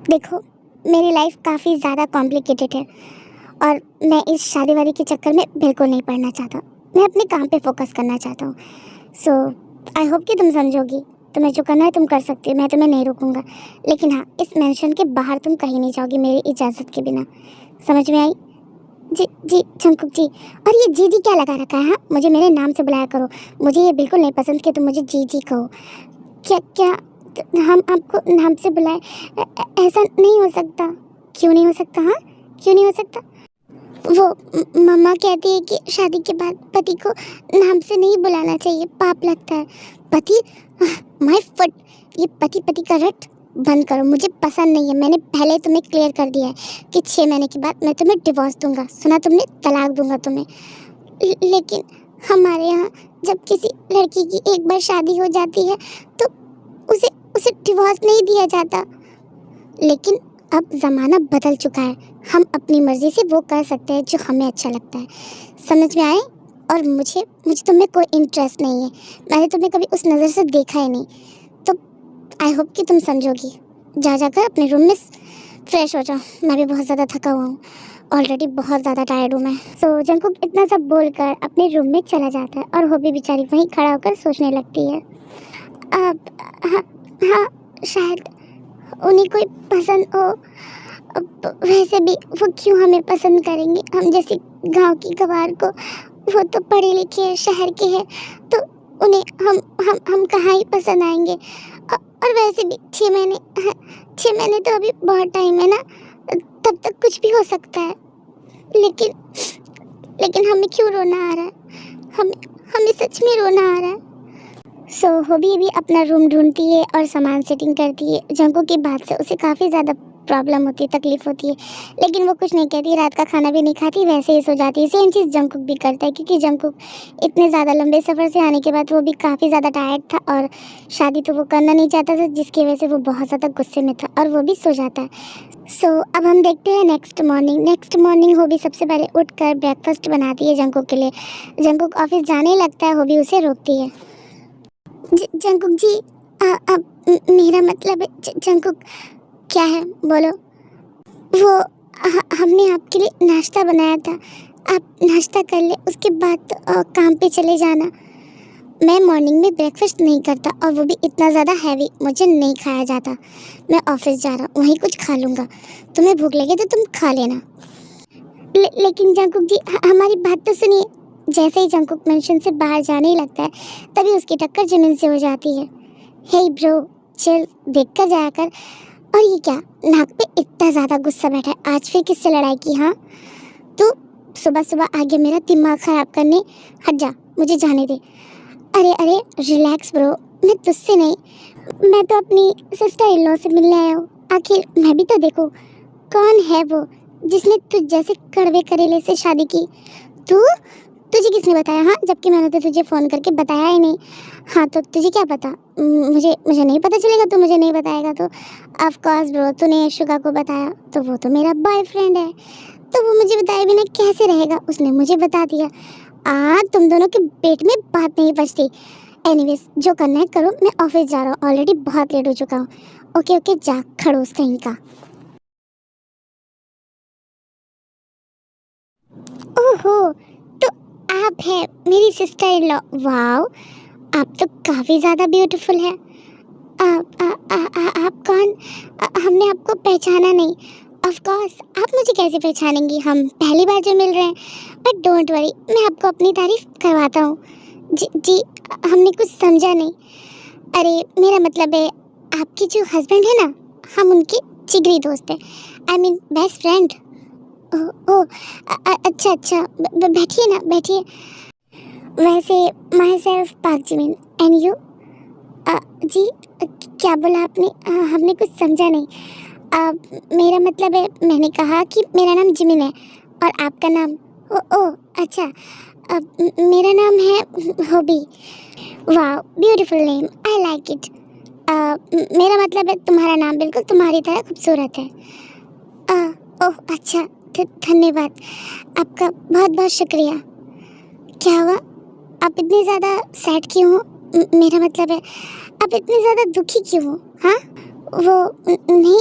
देखो, मेरी लाइफ काफ़ी ज़्यादा कॉम्प्लिकेटेड है, और मैं इस शादी वादी के चक्कर में बिल्कुल नहीं पड़ना चाहता। मैं अपने काम पे फोकस करना चाहता हूँ। सो आई होप कि तुम समझोगी। तुम्हें जो करना है तुम कर सकती हो, मैं तुम्हें नहीं रोकूंगा। लेकिन हाँ, इस मेंशन के बाहर तुम कहीं नहीं जाओगी मेरी इजाज़त के बिना। समझ में आई? जी जंकुक जी। और ये जी क्या लगा रखा है? हाँ, मुझे मेरे नाम से बुलाया करो। मुझे ये बिल्कुल नहीं पसंद कि तुम मुझे जी कहो। क्या हम आपको नाम से बुलाए? ऐसा नहीं हो सकता। क्यों नहीं हो सकता? हाँ, क्यों नहीं हो सकता? वो मम्मा कहती है कि शादी के बाद पति को नाम से नहीं बुलाना चाहिए, पाप लगता है। पति? माय फुट, ये पति का रट बंद करो, मुझे पसंद नहीं है। मैंने पहले तुम्हें क्लियर कर दिया है कि 6 महीने के बाद मैं तुम्हें डिवोर्स दूंगा। सुना तुमने? तलाक दूंगा तुम्हें। लेकिन हमारे यहाँ जब किसी लड़की की एक बार शादी हो जाती है तो उसे उसे डिवोर्स नहीं दिया जाता। लेकिन अब ज़माना बदल चुका है, हम अपनी मर्ज़ी से वो कर सकते हैं जो हमें अच्छा लगता है। समझ में आए? और मुझे तुम्हें कोई इंटरेस्ट नहीं है, मैंने तुम्हें कभी उस नज़र से देखा ही नहीं, तो आई होप कि तुम समझोगी। जाकर अपने रूम में फ्रेश हो जाओ, मैं भी बहुत ज़्यादा थका हुआ हूँ, ऑलरेडी बहुत ज़्यादा टायर्ड हूँ मैं। सो जंगकुक इतना सब बोलकर अपने रूम में चला जाता है और होबी बेचारी वहीं खड़ा होकर सोचने लगती है। अब हाँ हाँ, शायद उन्हें कोई पसंद हो, वैसे भी वो क्यों हमें पसंद करेंगे, हम जैसे गांव की गवार को। वो तो पढ़े लिखे हैं, शहर के हैं, तो उन्हें हम कहाँ ही पसंद आएंगे। और वैसे भी 6 महीने तो अभी बहुत टाइम है ना, तब तक कुछ भी हो सकता है। लेकिन हमें क्यों रोना आ रहा है, हमें सच में रोना आ रहा है। सो होबी भी अपना रूम ढूंढती है और सामान सेटिंग करती है। जंगकुक की बात से उसे काफ़ी ज़्यादा प्रॉब्लम होती है, तकलीफ़ होती है, लेकिन वो कुछ नहीं कहती, रात का खाना भी नहीं खाती, वैसे ही सो जाती है। सेम चीज़ जंगकुक भी करता है, क्योंकि जंगकुक इतने ज़्यादा लंबे सफ़र से आने के बाद वो भी काफ़ी ज़्यादा टायर्ड था और शादी तो वो करना नहीं चाहता था, जिसकी वजह से वो बहुत ज़्यादा गुस्से में था और वो भी सो जाता है। सो अब हम देखते हैं नेक्स्ट मॉर्निंग होबी सबसे पहले उठकर ब्रेकफास्ट बनाती है जंगकुक के लिए। जंगकुक ऑफिस जाने लगता है, होबी उसे रोकती है। जंगकुक जी, मेरा मतलब है जंगकुक। क्या है, बोलो। वो हमने आपके लिए नाश्ता बनाया था, आप नाश्ता कर ले, उसके बाद काम पे चले जाना। मैं मॉर्निंग में ब्रेकफास्ट नहीं करता, और वो भी इतना ज़्यादा हैवी मुझे नहीं खाया जाता। मैं ऑफिस जा रहा हूँ, वहीं कुछ खा लूँगा, तुम्हें भूख लगे तो तुम खा लेना। लेकिन जंगकुक जी, हमारी बात तो सुनिए। जैसे ही जंगकुक मेंशन से बाहर जाने ही लगता है, तभी उसकी टक्कर जिमिन से हो जाती है। हे ब्रो, चल देख कर जाया कर। और ये क्या, नाक पे इतना ज़्यादा गुस्सा बैठा है, आज फिर किससे लड़ाई की? हाँ, तू सुबह सुबह आगे मेरा दिमाग ख़राब करने, हट जा, मुझे जाने दे। अरे रिलैक्स ब्रो, मैं तुझसे नहीं, मैं तो अपनी सिस्टर इन लॉ से मिलने आया हूँ। आखिर मैं भी तो देखूँ, कौन है वो जिसने तुझ जैसे कड़वे करेले से शादी की? तुझे किसने बताया? हाँ, जबकि मैंने तो तुझे फ़ोन करके बताया ही नहीं। हाँ, तो तुझे क्या पता? मुझे नहीं पता चलेगा, तू मुझे नहीं बताएगा तो? ऑफ कोर्स ब्रो, तूने शुगा को बताया तो वो तो मेरा बॉयफ्रेंड है, तो वो मुझे बताए बिना कैसे रहेगा? उसने मुझे बता दिया। तुम दोनों के पेट में बात नहीं बचती। एनीवेज, जो करना है करो, मैं ऑफिस जा रहा हूँ, ऑलरेडी बहुत लेट हो चुका हूँ। ओके, जा खड़ूस कहीं का। ओहो, तो आप है मेरी सिस्टर इन लॉ। वाओ, आप तो काफ़ी ज़्यादा ब्यूटीफुल है। आप कौन? हमने आपको पहचाना नहीं। ऑफ कोर्स, आप मुझे कैसे पहचानेंगी, हम पहली बार जो मिल रहे हैं। बट डोंट वरी, मैं आपको अपनी तारीफ करवाता हूँ। जी, हमने कुछ समझा नहीं। अरे मेरा मतलब है, आपके जो हस्बैंड है ना, हम उनके जिगरी दोस्त हैं, आई मीन बेस्ट फ्रेंड। ओह, अच्छा, बैठिए ना, बैठिए। वैसे माई सेल्फ पाक जिमिन, एंड यू? जी, क्या बोला आपने? हमने कुछ समझा नहीं। मेरा मतलब है, मैंने कहा कि मेरा नाम जिमिन है, और आपका नाम? ओह अच्छा, मेरा नाम है होबी। वाह, beautiful name, I like it. मेरा मतलब है, तुम्हारा नाम बिल्कुल तुम्हारी तरह खूबसूरत है। ओह अच्छा, धन्यवाद, आपका बहुत बहुत शुक्रिया। क्या हुआ, आप इतने ज़्यादा सैड क्यों हो? मेरा मतलब है, आप इतने ज़्यादा दुखी क्यों हो? हाँ, वो नहीं,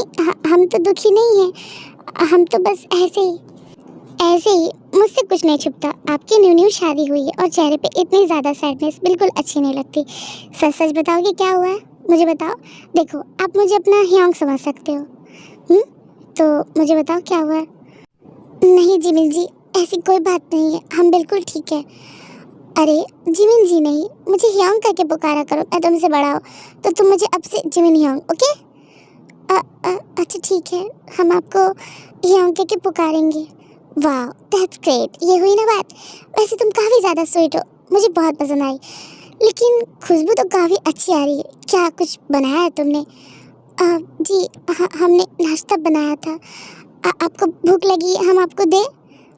हम तो दुखी नहीं हैं, हम तो बस ऐसे ही, मुझसे कुछ नहीं छुपता। आपकी न्यू शादी हुई है और चेहरे पे इतनी ज़्यादा सैडनेस बिल्कुल अच्छी नहीं लगती। सच बताओगे क्या हुआ है? मुझे बताओ। देखो, आप मुझे अपना ह्योंग समझ सकते हो, तो मुझे बताओ क्या हुआ है? नहीं जिमिन जी, ऐसी कोई बात नहीं है, हम बिल्कुल ठीक है। अरे जिमिन जी नहीं, मुझे ह्योंग करके पुकारा करो, मैं तुमसे बड़ा हूँ, तो तुम मुझे अब से जिमिन ह्योंग, ओके? अच्छा ठीक है, हम आपको ह्योंग करके पुकारेंगे। वाह, दैट्स ग्रेट, ये हुई ना बात। वैसे तुम काफ़ी ज़्यादा स्वीट हो, मुझे बहुत पसंद आई, लेकिन खुशबू तो काफ़ी अच्छी आ रही है। क्या कुछ बनाया है तुमने? जी, हमने नाश्ता बनाया था। आपको भूख लगी, हम आपको दें?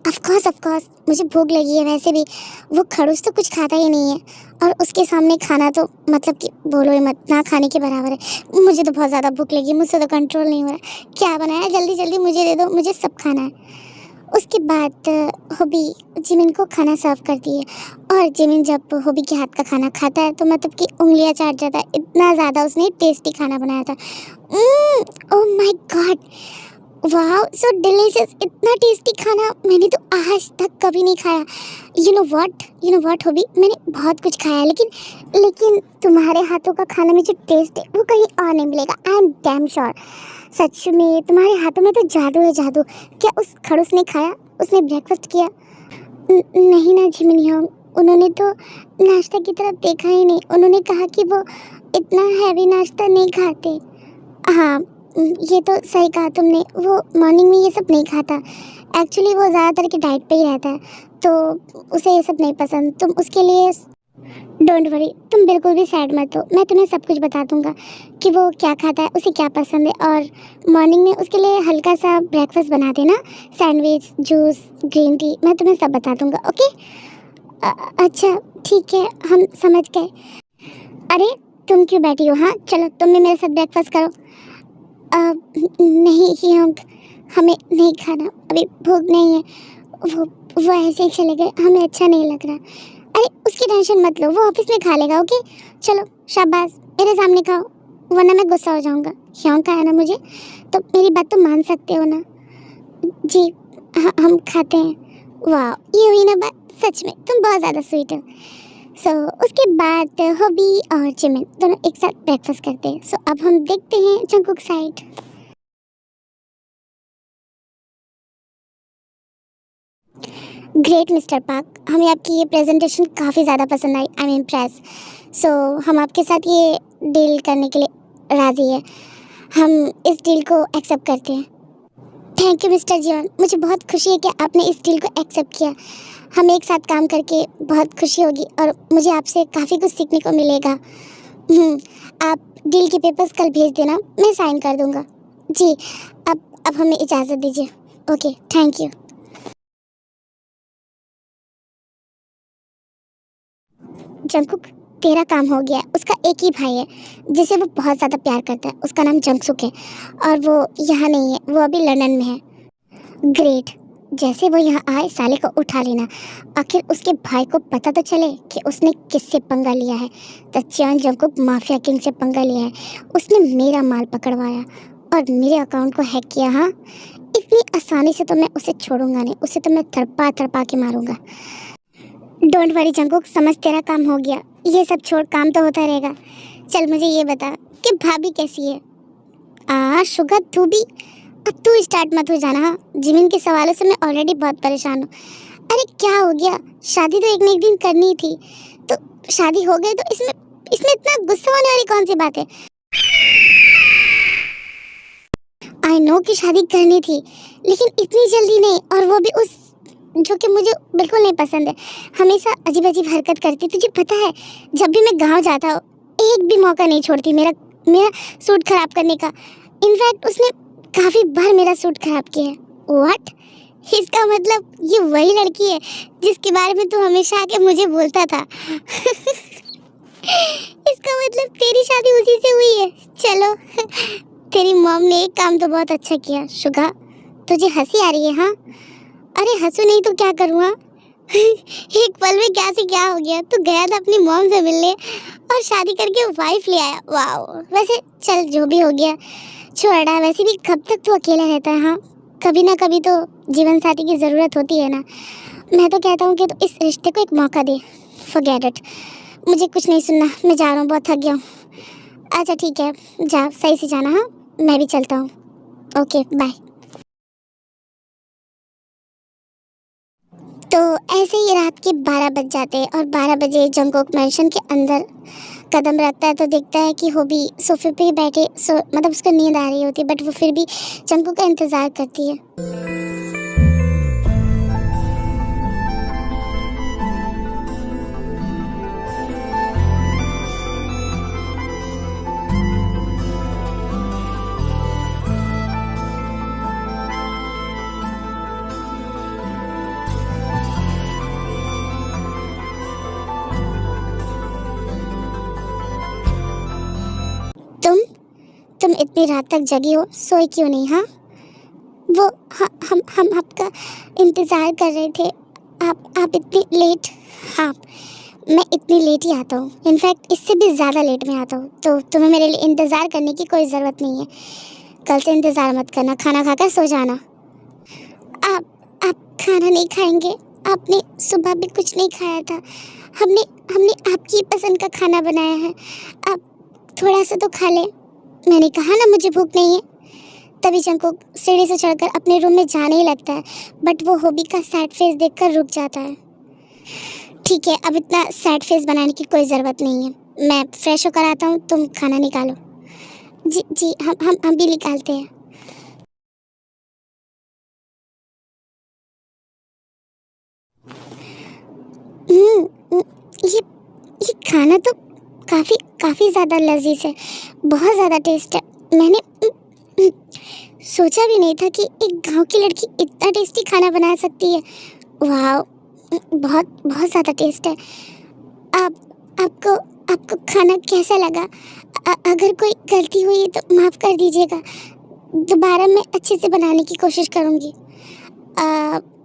ऑफ कोर्स मुझे भूख लगी है। वैसे भी वो खड़ूस तो कुछ खाता ही नहीं है, और उसके सामने खाना तो मतलब कि बोलो ही मत, ना खाने के बराबर है। मुझे तो बहुत ज़्यादा भूख लगी है, मुझसे तो कंट्रोल नहीं हो रहा। क्या बनाया, जल्दी जल्दी मुझे दे दो, मुझे सब खाना है। उसके बाद हॉबी जिमिन को खाना सर्व करती है, और जिमिन जब हॉबी के हाथ का खाना खाता है तो मतलब कि उंगलियां चाट जाता है, इतना ज़्यादा उसने टेस्टी खाना बनाया था। ओह माय गॉड, वाह सो डिलीशियस, इतना टेस्टी खाना मैंने तो आज तक कभी नहीं खाया। यू नो व्हाट हॉबी, मैंने बहुत कुछ खाया है, लेकिन तुम्हारे हाथों का खाना में जो टेस्ट है वो कहीं और नहीं मिलेगा। I am damn sure. सच में तुम्हारे हाथों में तो जादू है, जादू। क्या उस खड़ूस ने खाया? उसने ब्रेकफास्ट किया? नहीं ना जिमिन योंग, उन्होंने तो नाश्ता की तरफ देखा ही नहीं। उन्होंने कहा कि वो इतना हैवी नाश्ता नहीं खाते। हाँ, ये तो सही कहा तुमने, वो मॉर्निंग में ये सब नहीं खाता। एक्चुअली वो ज़्यादातर के डाइट पे ही रहता है, तो उसे ये सब नहीं पसंद। तुम उसके लिए डोंट वरी, तुम बिल्कुल भी सैड मत हो। मैं तुम्हें सब कुछ बता दूंगा कि वो क्या खाता है, उसे क्या पसंद है, और मॉर्निंग में उसके लिए हल्का सा ब्रेकफास्ट बना देना, सैंडविच, जूस, ग्रीन टी, मैं तुम्हें सब बता दूंगा। ओके? अच्छा ठीक है, हम समझ गए। अरे तुम क्यों बैठी हो? हाँ चलो, तुम भी मेरे साथ ब्रेकफास्ट करो। नहीं हियोंग, हमें नहीं खाना, अभी भूख नहीं है। वो ऐसे ही चले गए, हमें अच्छा नहीं लग रहा। अरे उसकी टेंशन मत लो, वो ऑफिस में खा लेगा। ओके चलो शाबाश, मेरे सामने खाओ, वरना मैं गुस्सा हो जाऊंगा। हियोंग का है ना मुझे, तो मेरी बात तो मान सकते हो ना? जी हम खाते हैं। वाह, ये हुई ना बात, सच में तुम बहुत ज़्यादा स्वीट हो। सो उसके बाद हॉबी और जिमिन दोनों एक साथ ब्रेकफास्ट करते हैं। सो अब हम देखते हैं Jungkook side. Great mister park, हमें आपकी ये प्रेजेंटेशन काफ़ी ज़्यादा पसंद आई। I am impress. सो हम आपके साथ ये डील करने के लिए राज़ी है। हम इस डील को एक्सेप्ट करते हैं। थैंक यू मिस्टर जियोन, मुझे बहुत खुशी है कि आपने इस डील को एक्सेप्ट किया। हमें एक साथ काम करके बहुत खुशी होगी, और मुझे आपसे काफ़ी कुछ सीखने को मिलेगा। आप डील के पेपर्स कल भेज देना, मैं साइन कर दूंगा। जी अब हमें इजाज़त दीजिए। Okay thank you. जंगकुक, तेरा काम हो गया। उसका एक ही भाई है जिसे वो बहुत ज़्यादा प्यार करता है, उसका नाम जंगसुक है, और वो यहाँ नहीं है, वो अभी लंदन में है। ग्रेट, जैसे वो यहाँ आए साले को उठा लेना। आखिर उसके भाई को पता तो चले कि उसने किससे पंगा लिया है। तचियान जंगकुक माफिया किंग से पंगा लिया है। उसने मेरा माल पकड़वाया और मेरे अकाउंट को हैक किया। हाँ, इतनी आसानी से तो मैं उसे छोड़ूंगा नहीं, उसे तो मैं तड़पा तड़पा के मारूंगा। डोंट वरी जंगकुक, समझ तेरा काम हो गया। ये सब छोड़, काम तो होता रहेगा। चल मुझे ये बता कि भाभी कैसी है? शुगर तू भी, अब तू स्टार्ट मत हो जाना। हाँ, जिमिन के सवालों से मैं ऑलरेडी बहुत परेशान हूँ। अरे क्या हो गया, शादी तो एक न एक दिन करनी थी, तो शादी हो गई तो इसमें इतना गुस्सा होने वाली कौन सी बात है? आई नो कि शादी करनी थी, लेकिन इतनी जल्दी नहीं, और वो भी उस जो कि मुझे बिल्कुल नहीं पसंद है। हमेशा अजीब अजीब हरकत करती। तुझे पता है, जब भी मैं गांव जाता हूँ एक भी मौका नहीं छोड़ती मेरा सूट खराब करने का। इनफैक्ट उसने काफ़ी बार मेरा सूट खराब किया है। व्हाट? इसका मतलब ये वही लड़की है जिसके बारे में तू हमेशा आके मुझे बोलता था। इसका मतलब तेरी शादी उसी से हुई है। चलो, तेरी मॉम ने एक काम तो बहुत अच्छा किया। शुगा, तुझे हंसी आ रही है? हाँ, अरे हंसू नहीं तो क्या करूँ? हाँ, एक पल में क्या से क्या हो गया। तू गया था अपनी मॉम से मिलने और शादी करके वाइफ ले आया। वाह, वैसे चल जो भी हो गया छोड़ा। वैसे भी कब तक तू अकेला रहता है? हाँ, कभी ना कभी तो जीवन साथी की ज़रूरत होती है ना। मैं तो कहता हूँ कि तू इस रिश्ते को एक मौका दे। फॉरगेट इट, मुझे कुछ नहीं सुनना, मैं जा रहा हूँ, बहुत थक गया हूँ। अच्छा ठीक है, जा सही से जाना। हाँ, मैं भी चलता हूँ। Okay bye. तो ऐसे ही रात के 12 बज जाते हैं, और 12 बजे जंगकुक मैंशन के अंदर कदम रखता है तो देखता है कि हॉबी सोफे पे ही बैठे, मतलब उसको नींद आ रही होती है, बट वो फिर भी जंगकुक का इंतज़ार करती है। तुम इतनी रात तक जगी हो, सोई क्यों नहीं? हाँ, वो हम आपका इंतज़ार कर रहे थे। आप इतनी लेट। हाँ, मैं इतनी लेट ही आता हूँ, इनफैक्ट इससे भी ज़्यादा लेट में आता हूँ, तो तुम्हें मेरे लिए इंतज़ार करने की कोई ज़रूरत नहीं है। कल से इंतज़ार मत करना, खाना खाकर सो जाना। आप खाना नहीं खाएंगे? आपने सुबह भी कुछ नहीं खाया था। हमने आपकी पसंद का खाना बनाया है, आप थोड़ा सा तो खा लें। मैंने कहा ना मुझे भूख नहीं है। तभी जंकुक सीढ़ी से चढ़कर अपने रूम में जाने ही लगता है, बट वो हॉबी का सैड फेस देखकर रुक जाता है। ठीक है, अब इतना सैड फेस बनाने की कोई ज़रूरत नहीं है, मैं फ्रेश होकर आता हूँ, तुम खाना निकालो। जी हम भी निकालते हैं। ये खाना तो काफ़ी ज़्यादा लजीज है, बहुत ज़्यादा टेस्ट है। मैंने सोचा भी नहीं था कि एक गांव की लड़की इतना टेस्टी खाना बना सकती है। वाह, बहुत ज़्यादा टेस्ट है। आपको खाना कैसा लगा? अगर कोई गलती हुई तो माफ़ कर दीजिएगा, दोबारा मैं अच्छे से बनाने की कोशिश करूँगी।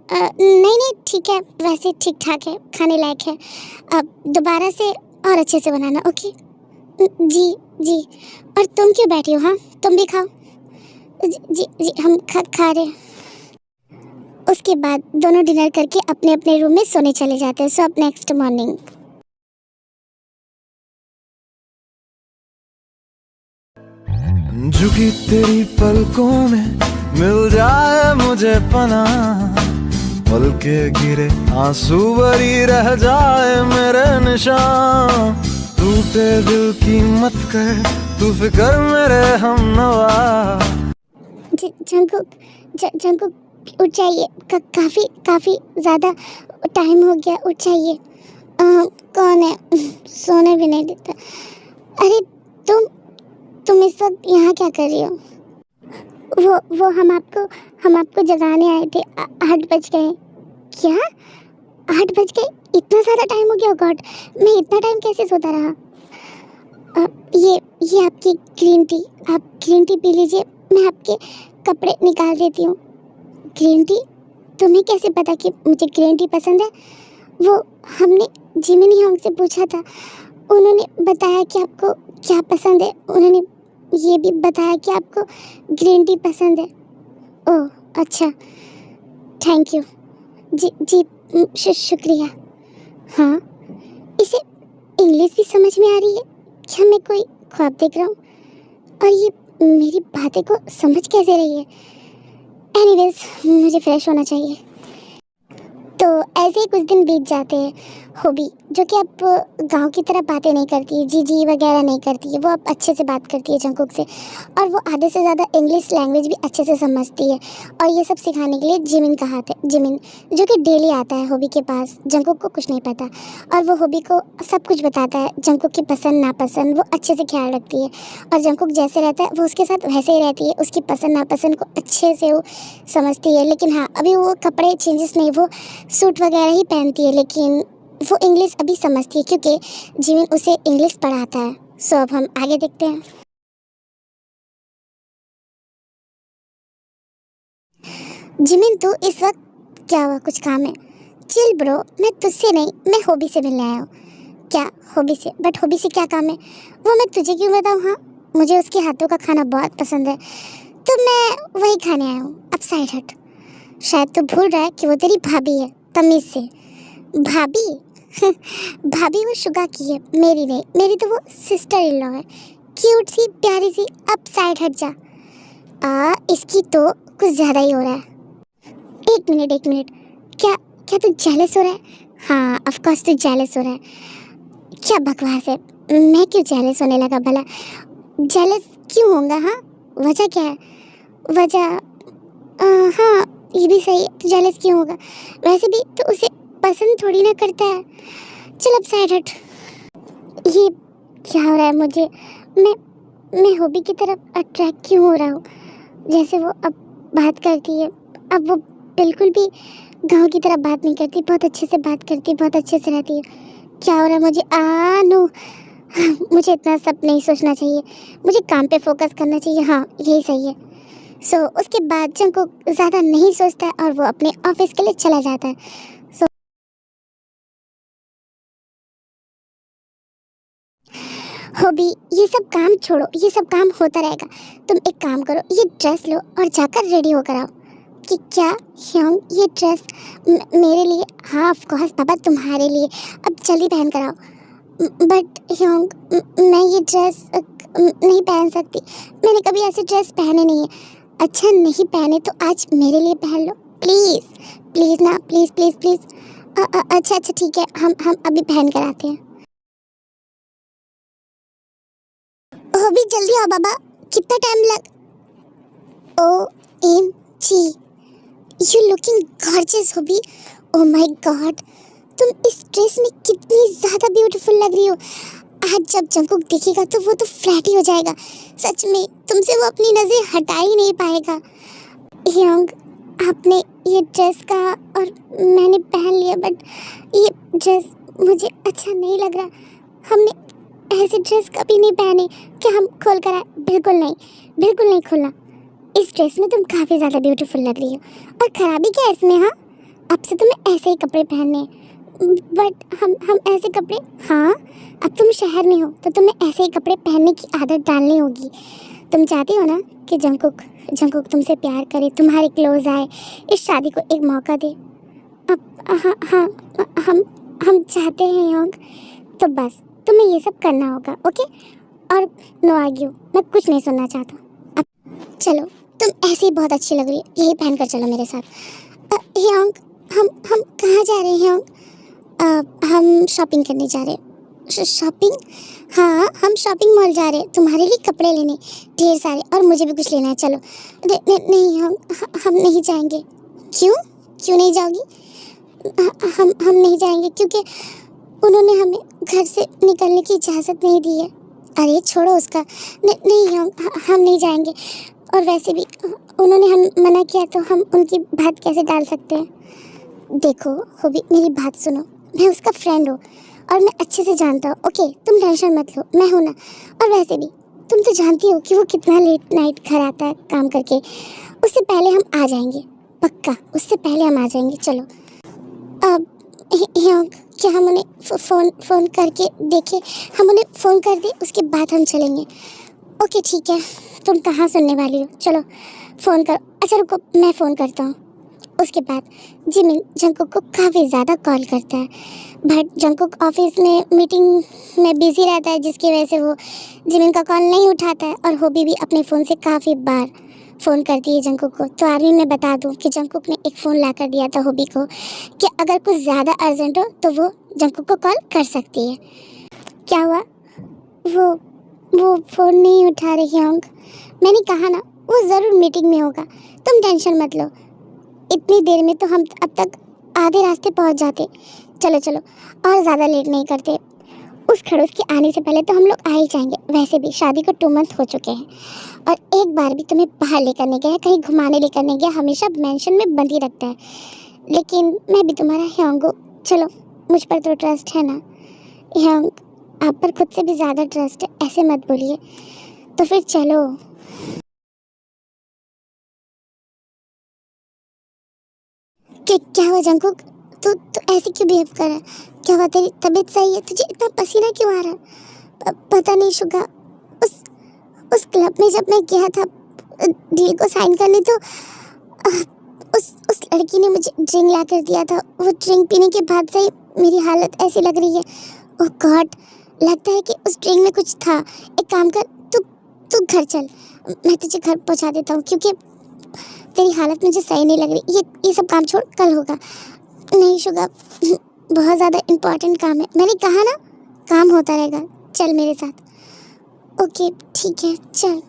नहीं ठीक है, वैसे ठीक ठाक है, खाने लायक है। अब दोबारा से और अच्छे से बनाना, ओके? जी। और तुम क्यों बैठी हो? हाँ, तुम भी खाओ। जी हम खा रहे हैं। उसके बाद दोनों डिनर करके अपने अपने रूम में सोने चले जाते हैं। सो अब नेक्स्ट मॉर्निंग झुकी तेरी पलकों में मिल जाए मुझे पनाह, पल के गिरे आंसू भरी रह जाए मेरे निशान। टूटे दिल की मत कर तू फिकर मेरे हम नवा। जंकुक उठ जाइए, काफ़ी ज़्यादा टाइम हो गया, उठ जाइए। कौन है? सोने भी नहीं देता। अरे तुम इस वक्त यहाँ क्या कर रही हो? वो हम आपको जगाने आए थे। 8 बज गए। क्या 8 बज गए? इतना ज़्यादा टाइम हो गया? गॉड, मैं इतना टाइम कैसे सोता रहा? ये आपकी ग्रीन टी, आप ग्रीन टी पी लीजिए, मैं आपके कपड़े निकाल देती हूँ। Green tea? तुम्हें कैसे पता कि मुझे ग्रीन टी पसंद है? वो हमने जिमिनी होंग से पूछा था, उन्होंने बताया कि आपको क्या पसंद है। उन्होंने ये भी बताया कि आपको ग्रीन टी पसंद है। ओह अच्छा, थैंक यू। जी शुक्रिया। हाँ, इसे इंग्लिश भी समझ में आ रही है क्या? मैं कोई ख्वाब देख रहा हूँ और ये मेरी बातें को समझ कैसे रही है? एनीवेज, मुझे फ्रेश होना चाहिए। तो ऐसे ही कुछ दिन बीत जाते हैं। हॉबी जो कि अब गांव की तरह बातें नहीं करती है, जी वगैरह नहीं करती है, वो अब अच्छे से बात करती है जंकुक से, और वो आधे से ज़्यादा इंग्लिश लैंग्वेज भी अच्छे से समझती है। और ये सब सिखाने के लिए जिमिन का हाथ है। जिमिन जो कि डेली आता है हॉबी के पास, जंकुक को कुछ नहीं पता, और वो हॉबी को सब कुछ बताता है। जंकुक की पसंद नापसंद वो अच्छे से ख्याल रखती है, और जंकुक जैसे रहता है वो उसके साथ वैसे ही रहती है। उसकी पसंद नापसंद को अच्छे से वो समझती है। लेकिन हाँ, अभी वो कपड़े चेंजेस नहीं, वो सूट वगैरह ही पहनती है, लेकिन वो इंग्लिश अभी समझती है क्योंकि जिमिन उसे इंग्लिश पढ़ाता है। सो अब हम आगे देखते हैं। जिमिन, तू इस वक्त क्या हुआ? कुछ काम है? चिल ब्रो, मैं तुझसे नहीं, मैं हॉबी से मिलने आया हूँ। क्या हॉबी से? बट हॉबी से क्या काम है? वो मैं तुझे क्यों बताऊँ? हाँ, मुझे उसके हाथों का खाना बहुत पसंद है, तो मैं वही खाने आया हूँ। अब साइड हट। शायद तू भूल रहा है कि वो तेरी भाभी है, तमीज़ से। भाभी? भाभी वो शुगा की है, मेरी नहीं। मेरी तो वो सिस्टर इन लॉ है, क्यूट सी प्यारी सी। अब साइड हट जा। इसकी तो कुछ ज़्यादा ही हो रहा है। एक मिनट, क्या तू जेलस हो रहा है? हाँ, ऑफ कोर्स तू जेलस हो रहा है। क्या बकवास है, मैं क्यों जेलस होने लगा भला? जेलस क्यों होगा? हाँ, वजह क्या है? वजह हाँ, ये भी सही है, तू जेलस क्यों होगा? वैसे भी तो उसे पसंद थोड़ी ना करता है। चल अब साइड हट। ये क्या हो रहा है मुझे? मैं हॉबी की तरफ अट्रैक्ट क्यों हो रहा हूँ? जैसे वो अब बात करती है, अब वो बिल्कुल भी गांव की तरह बात नहीं करती, बहुत अच्छे से बात करती है, बहुत अच्छे से रहती है। क्या हो रहा है मुझे? नो, मुझे इतना सब नहीं सोचना चाहिए, मुझे काम पे फोकस करना चाहिए। हाँ, यही सही है। उसके बाद जंगकुक ज़्यादा नहीं सोचता है और वो अपने ऑफिस के लिए चला जाता है। होबी, ये सब काम छोड़ो, ये सब काम होता रहेगा। तुम एक काम करो, ये ड्रेस लो और जाकर रेडी होकर आओ। कि क्या ह्योंग, ये ड्रेस मेरे लिए? हाँ ऑफ कोर्स पापा, तुम्हारे लिए। अब जल्दी पहन कर आओ। बट ह्योंग, मैं ये ड्रेस नहीं पहन सकती। मैंने कभी ऐसे ड्रेस पहने नहीं है। अच्छा नहीं पहने तो आज मेरे लिए पहन लो प्लीज़। प्लीज़ ना, प्लीज़ प्लीज़ प्लीज़। अच्छा अच्छा ठीक है, हम अभी पहन कर आते हैं। होबी जल्दी आओ बाबा, कितना टाइम लग। OMG, you looking gorgeous hobby. Oh my God, तुम इस ड्रेस में कितनी ज़्यादा ब्यूटीफुल लग रही हो। आज जब जंगकुक देखेगा तो वो तो फ्लैट ही हो जाएगा। सच में तुमसे वो अपनी नज़र हटा ही नहीं पाएगा। ह्योंग, आपने ये ड्रेस कहा और मैंने पहन लिया, बट ये ड्रेस मुझे अच्छा नहीं लग रहा। हमने ऐसे ड्रेस कभी नहीं पहने। क्या हम खोल कर आए? बिल्कुल नहीं, बिल्कुल नहीं खोलना। इस ड्रेस में तुम काफ़ी ज़्यादा ब्यूटीफुल लग रही हो। और ख़राबी क्या है इसमें? हाँ, अब से तुम्हें ऐसे ही कपड़े पहनने हैं। बट हम ऐसे कपड़े, हाँ अब तुम शहर में हो तो तुम्हें ऐसे ही कपड़े पहनने की आदत डालनी होगी। तुम चाहती हो ना कि जंगकुक तुमसे प्यार करे, तुम्हारे क्लोज आए, इस शादी को एक मौका दे। अब हाँ हाँ, हम चाहते हैं ह्योंग। तो बस तुम्हें ये सब करना होगा, ओके? और नो आर्ग्यू, मैं कुछ नहीं सुनना चाहता। अब चलो, तुम ऐसे ही बहुत अच्छी लग रही हो, यही पहन कर चलो मेरे साथ। ह्योंग, हम कहाँ जा रहे हैं ह्योंग? हम शॉपिंग करने जा रहे हैं। शॉपिंग? हाँ, हम शॉपिंग मॉल जा रहे हैं, तुम्हारे लिए कपड़े लेने ढेर सारे, और मुझे भी कुछ लेना है। चलो। नहीं हम नहीं जाएंगे। क्यों नहीं जाओगी? हम नहीं जाएंगे क्योंकि उन्होंने हमें घर से निकलने की इजाज़त नहीं दी है। अरे छोड़ो उसका। नहीं हम नहीं जाएंगे। और वैसे भी उन्होंने हम मना किया तो हम उनकी बात कैसे डाल सकते हैं? देखो होबी, मेरी बात सुनो। मैं उसका फ्रेंड हूँ और मैं अच्छे से जानता हूँ, ओके? तुम टेंशन मत लो, मैं हूँ ना। और वैसे भी तुम तो जानती हो कि वो कितना लेट नाइट घर आता है काम करके। उससे पहले हम आ जाएंगे, पक्का उससे पहले हम आ जाएंगे। चलो। अब क्या हम उन्हें फ़ोन करके देखें? हम उन्हें फ़ोन कर दें, उसके बाद हम चलेंगे। ओके ठीक है, तुम कहाँ सुनने वाली हो? चलो फ़ोन करो। अच्छा रुको, मैं फ़ोन करता हूँ। उसके बाद जिमिन जंगकुक को काफ़ी ज़्यादा कॉल करता है, बट जंगकुक ऑफिस में मीटिंग में बिज़ी रहता है, जिसकी वजह से वो जिमिन का कॉल नहीं उठाता है। और होबी भी अपने फ़ोन से काफ़ी बार फ़ोन करती है जंगकुक को। तो आर्मी में बता दूं कि जंगकुक ने एक फ़ोन ला कर दिया था होबी को कि अगर कुछ ज़्यादा अर्जेंट हो तो वो जंगकुक को कॉल कर सकती है। क्या हुआ? वो फ़ोन नहीं उठा रही ह्योंग। मैंने कहा ना, वो ज़रूर मीटिंग में होगा, तुम टेंशन मत लो। इतनी देर में तो हम अब तक आधे रास्ते पहुंच जाते। चलो चलो, और ज़्यादा लेट नहीं करते। उस खड़ूस के आने से पहले तो हम लोग आ ही जाएंगे। वैसे भी शादी को 2 मंथ हो चुके हैं और एक बार भी तुम्हें बाहर लेकर नहीं गया, कहीं घुमाने लेकर नहीं गया, हमेशा मेंशन में बंद ही रखता है। लेकिन मैं भी तुम्हारा ह्योंग हूँ, चलो मुझ पर तो ट्रस्ट है ना। ह्योंग, आप पर खुद से भी ज़्यादा ट्रस्ट है, ऐसे मत बोलिए। तो फिर चलो। क्या हुआ जंगकुक? तू ऐसे क्यों बिहेव कर रहा है? क्या हुआ, तेरी तबीयत सही है? तुझे इतना पसीना क्यों आ रहा है? पता नहीं शुगा, उस क्लब में जब मैं गया था डील को साइन करने, तो उस लड़की ने मुझे ड्रिंक ला कर दिया था। वो ड्रिंक पीने के बाद से ही मेरी हालत ऐसी लग रही है। ओह गॉड, लगता है कि उस ड्रिंक में कुछ था। एक काम कर, तू घर चल, मैं तुझे घर पहुंचा देता हूँ, क्योंकि तेरी हालत मुझे सही नहीं लग रही। ये सब काम छोड़, कल होगा। नहीं शुगा, बहुत ज़्यादा इम्पोर्टेंट काम है। मैंने कहा ना, काम होता रहेगा, चल मेरे साथ। ओके ठीक है, चल।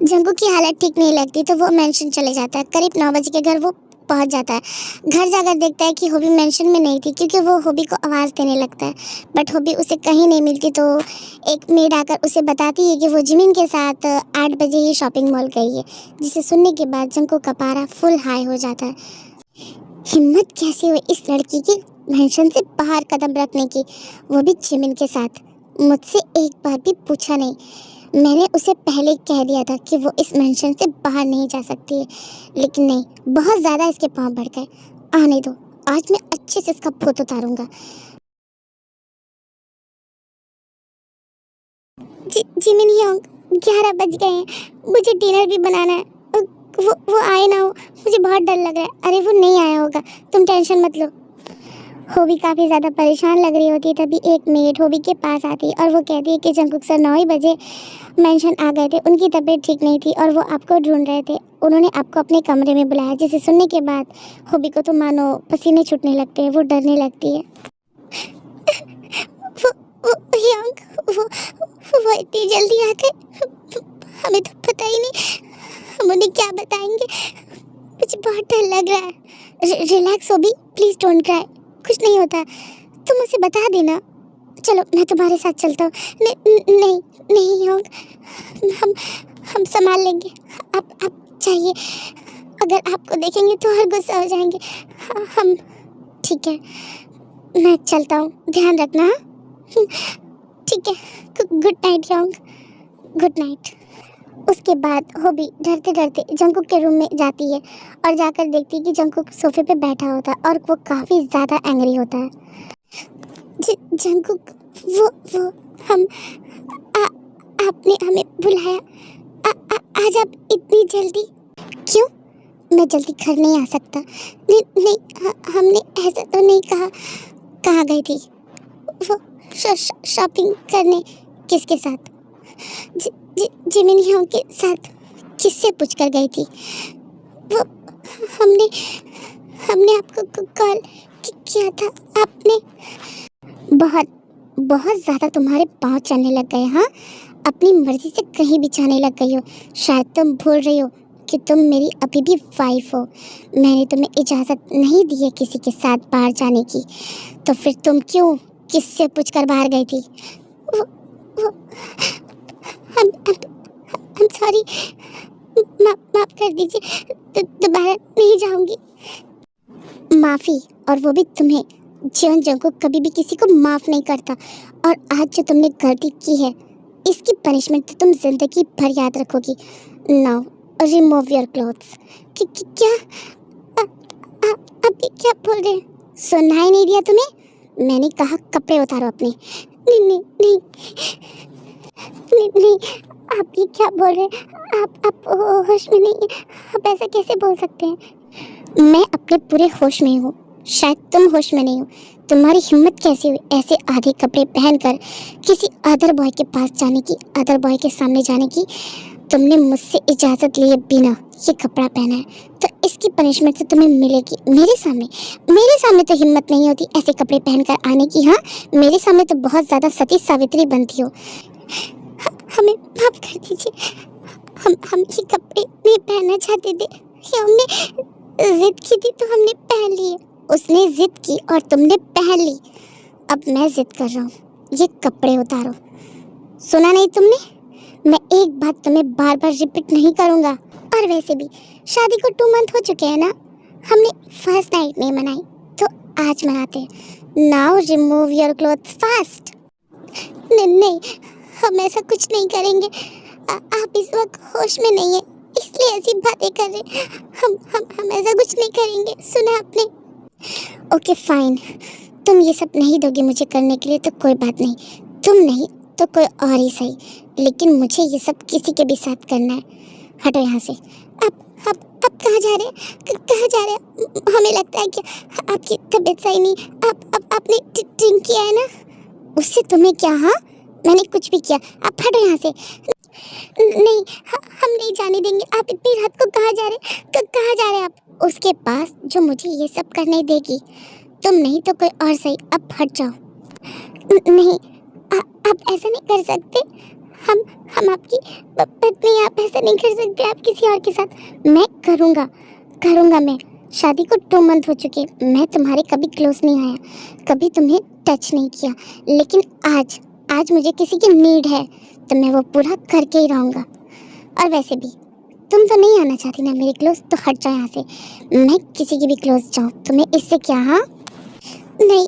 जंगकुक की हालत ठीक नहीं लगती तो वो मेंशन चले जाता है। करीब 9 बजे के घर वो पहुंच जाता है। घर जाकर देखता है कि होबी मेंशन में नहीं थी, क्योंकि वो होबी को आवाज़ देने लगता है, बट होबी उसे कहीं नहीं मिलती। तो एक मेड आकर उसे बताती है कि वो जिमिन के साथ 8 बजे ही शॉपिंग मॉल गई है, जिसे सुनने के बाद जंगकुक का पारा फुल हाई हो जाता है। हिम्मत कैसे हुई इस लड़की की मेंशन से बाहर कदम रखने की, वो भी जिमिन के साथ। मुझसे एक बार भी पूछा नहीं। मैंने उसे पहले कह दिया था कि वो इस मेंशन से बाहर नहीं जा सकती है, लेकिन नहीं, बहुत ज़्यादा इसके पाँव बढ़ गए। आने दो, आज मैं अच्छे से इसका भूत उतारूंगा। जी मैं नहीं आऊँगी, 11 बज गए हैं, मुझे डिनर भी बनाना है। वो आए ना हो, मुझे बहुत डर लग रहा है। अरे वो नहीं आया होगा, तुम टेंशन मत लो। होबी काफ़ी ज़्यादा परेशान लग रही होती है, तभी एक मेड होबी के पास आती है और वो कहती है कि जंगकुक सर 9 ही बजे मेंशन आ गए थे, उनकी तबीयत ठीक नहीं थी और वो आपको ढूंढ रहे थे। उन्होंने आपको अपने कमरे में बुलाया, जिसे सुनने के बाद होबी को तो मानो पसीने छूटने लगते हैं, वो डरने लगती है। वो यंग, वो इतनी जल्दी आते, हमें तो पता ही नहीं, हम उन्हें क्या बताएंगे। मुझे बहुत डर लग रहा है। Relax hobby, please don't cry, कुछ नहीं होता, तुम मुझे बता देना। चलो मैं तुम्हारे साथ चलता हूँ। नहीं नहीं योग, हम संभाल लेंगे, आप चाहिए। अगर आपको देखेंगे तो और गुस्सा हो जाएंगे। हम ठीक है, मैं चलता हूँ, ध्यान रखना। ठीक है, गुड नाइट योग, गुड नाइट। उसके बाद होबी डरते डरते जंगकुक के रूम में जाती है और जाकर देखती है कि जंगकुक सोफे पे बैठा होता है और वो काफ़ी ज़्यादा एंग्री होता है। जंगकुक, वो हम आपने हमें बुलाया, आज आप इतनी जल्दी क्यों? मैं जल्दी घर नहीं आ सकता। नहीं, हमने ऐसा तो नहीं कहा। कहाँ गई थी वो? शॉपिंग करने। किसके साथ? जिमिन के साथ। किससे पूछ कर गई थी वो? हमने आपको कॉल किया था, आपने बहुत ज़्यादा तुम्हारे पाँव चलने लग गए। हाँ, अपनी मर्जी से कहीं भी जाने लग गई हो। शायद तुम भूल रही हो कि तुम मेरी अभी भी वाइफ हो। मैंने तुम्हें इजाज़त नहीं दी है किसी के साथ बाहर जाने की, तो फिर तुम क्यों किससे पूछकर बाहर गई थी? वो I'm सॉरी, माफ़ कर दीजिए, दोबारा नहीं जाऊंगी। माफ़ी, और वो भी तुम्हें? जीवन जंगकुक कभी भी किसी को माफ़ नहीं करता, और आज जो तुमने गलती की है इसकी पनिशमेंट तो तुम जिंदगी भर याद रखोगी। Now remove your clothes. क्या अभी क्या बोल रहे? सुनाई नहीं दिया तुम्हें? मैंने कहा कपड़े उतारो अपने। नहीं, आप ये क्या बोल रहे हैं? आप होश में नहीं है, आप ऐसा कैसे बोल सकते हैं? मैं अपने पूरे होश में हूँ, शायद तुम होश में नहीं हो। तुम्हारी हिम्मत कैसे हुई ऐसे आधे कपड़े पहनकर किसी अदर बॉय के पास जाने की, अदर बॉय के सामने जाने की? तुमने मुझसे इजाज़त लिए बिना ये कपड़ा पहना है, तो इसकी पनिशमेंट तो तुम्हें मिलेगी। मेरे सामने तो हिम्मत नहीं होती ऐसे कपड़े पहनकर आने की। हाँ, मेरे सामने तो बहुत ज़्यादा सती सावित्री बनती हो। हमें माफ़ कर दीजिए, हम ये कपड़े नहीं पहनना चाहते थे। हमने जिद की थी तो हमने पहन लिए। उसने जिद की और तुमने पहन ली। अब मैं जिद कर रहा हूँ, ये कपड़े उतारो। सुना नहीं तुमने? मैं एक बात तुम्हें बार बार रिपीट नहीं करूँगा। और वैसे भी शादी को 2 मंथ हो चुके हैं ना, हमने फर्स्ट नाइट नहीं मनाई, तो आज मनाते हैं। Now remove your cloth fast. नहीं, हम ऐसा कुछ नहीं करेंगे। आप इस वक्त होश में नहीं है, इसलिए ऐसी बातें कर रहे। हम ऐसा कुछ नहीं करेंगे, सुना आपने? ओके फाइन, तुम ये सब नहीं दोगे मुझे करने के लिए तो कोई बात नहीं। तुम नहीं तो कोई और ही सही, लेकिन मुझे ये सब किसी के भी साथ करना है। हटो यहाँ से। आप कहाँ जा रहे हैं? कहाँ जा रहे हैं? हमें लगता है कि आपकी तबीयत सही नहीं। आपने ड्रिंक किया है ना? उससे तुम्हें क्या? हाँ, मैंने कुछ भी किया। आप हटो यहाँ से। नहीं, हम नहीं जाने देंगे। आप इतनी रात को कहाँ जा रहे? कहाँ जा रहे हैं आप? उसके पास जो मुझे ये सब करने देगी। तुम नहीं तो कोई और सही, अब हट जाओ। नहीं, आप ऐसा नहीं कर सकते। हम आपकी पत्नी, आप ऐसा नहीं कर सकते आप किसी और के साथ। मैं करूँगा मैं। शादी को 2 मंथ हो चुके, मैं तुम्हारे कभी क्लोज नहीं आया, कभी तुम्हें टच नहीं किया, लेकिन आज मुझे किसी की नीड है तो मैं वो पूरा करके ही रहूँगा। और वैसे भी तुम तो नहीं आना चाहती ना मेरे क्लोज, तो हट जाओ यहाँ से। मैं किसी की भी क्लोज जाऊँ, तुम्हें इससे क्या? हाँ नहीं,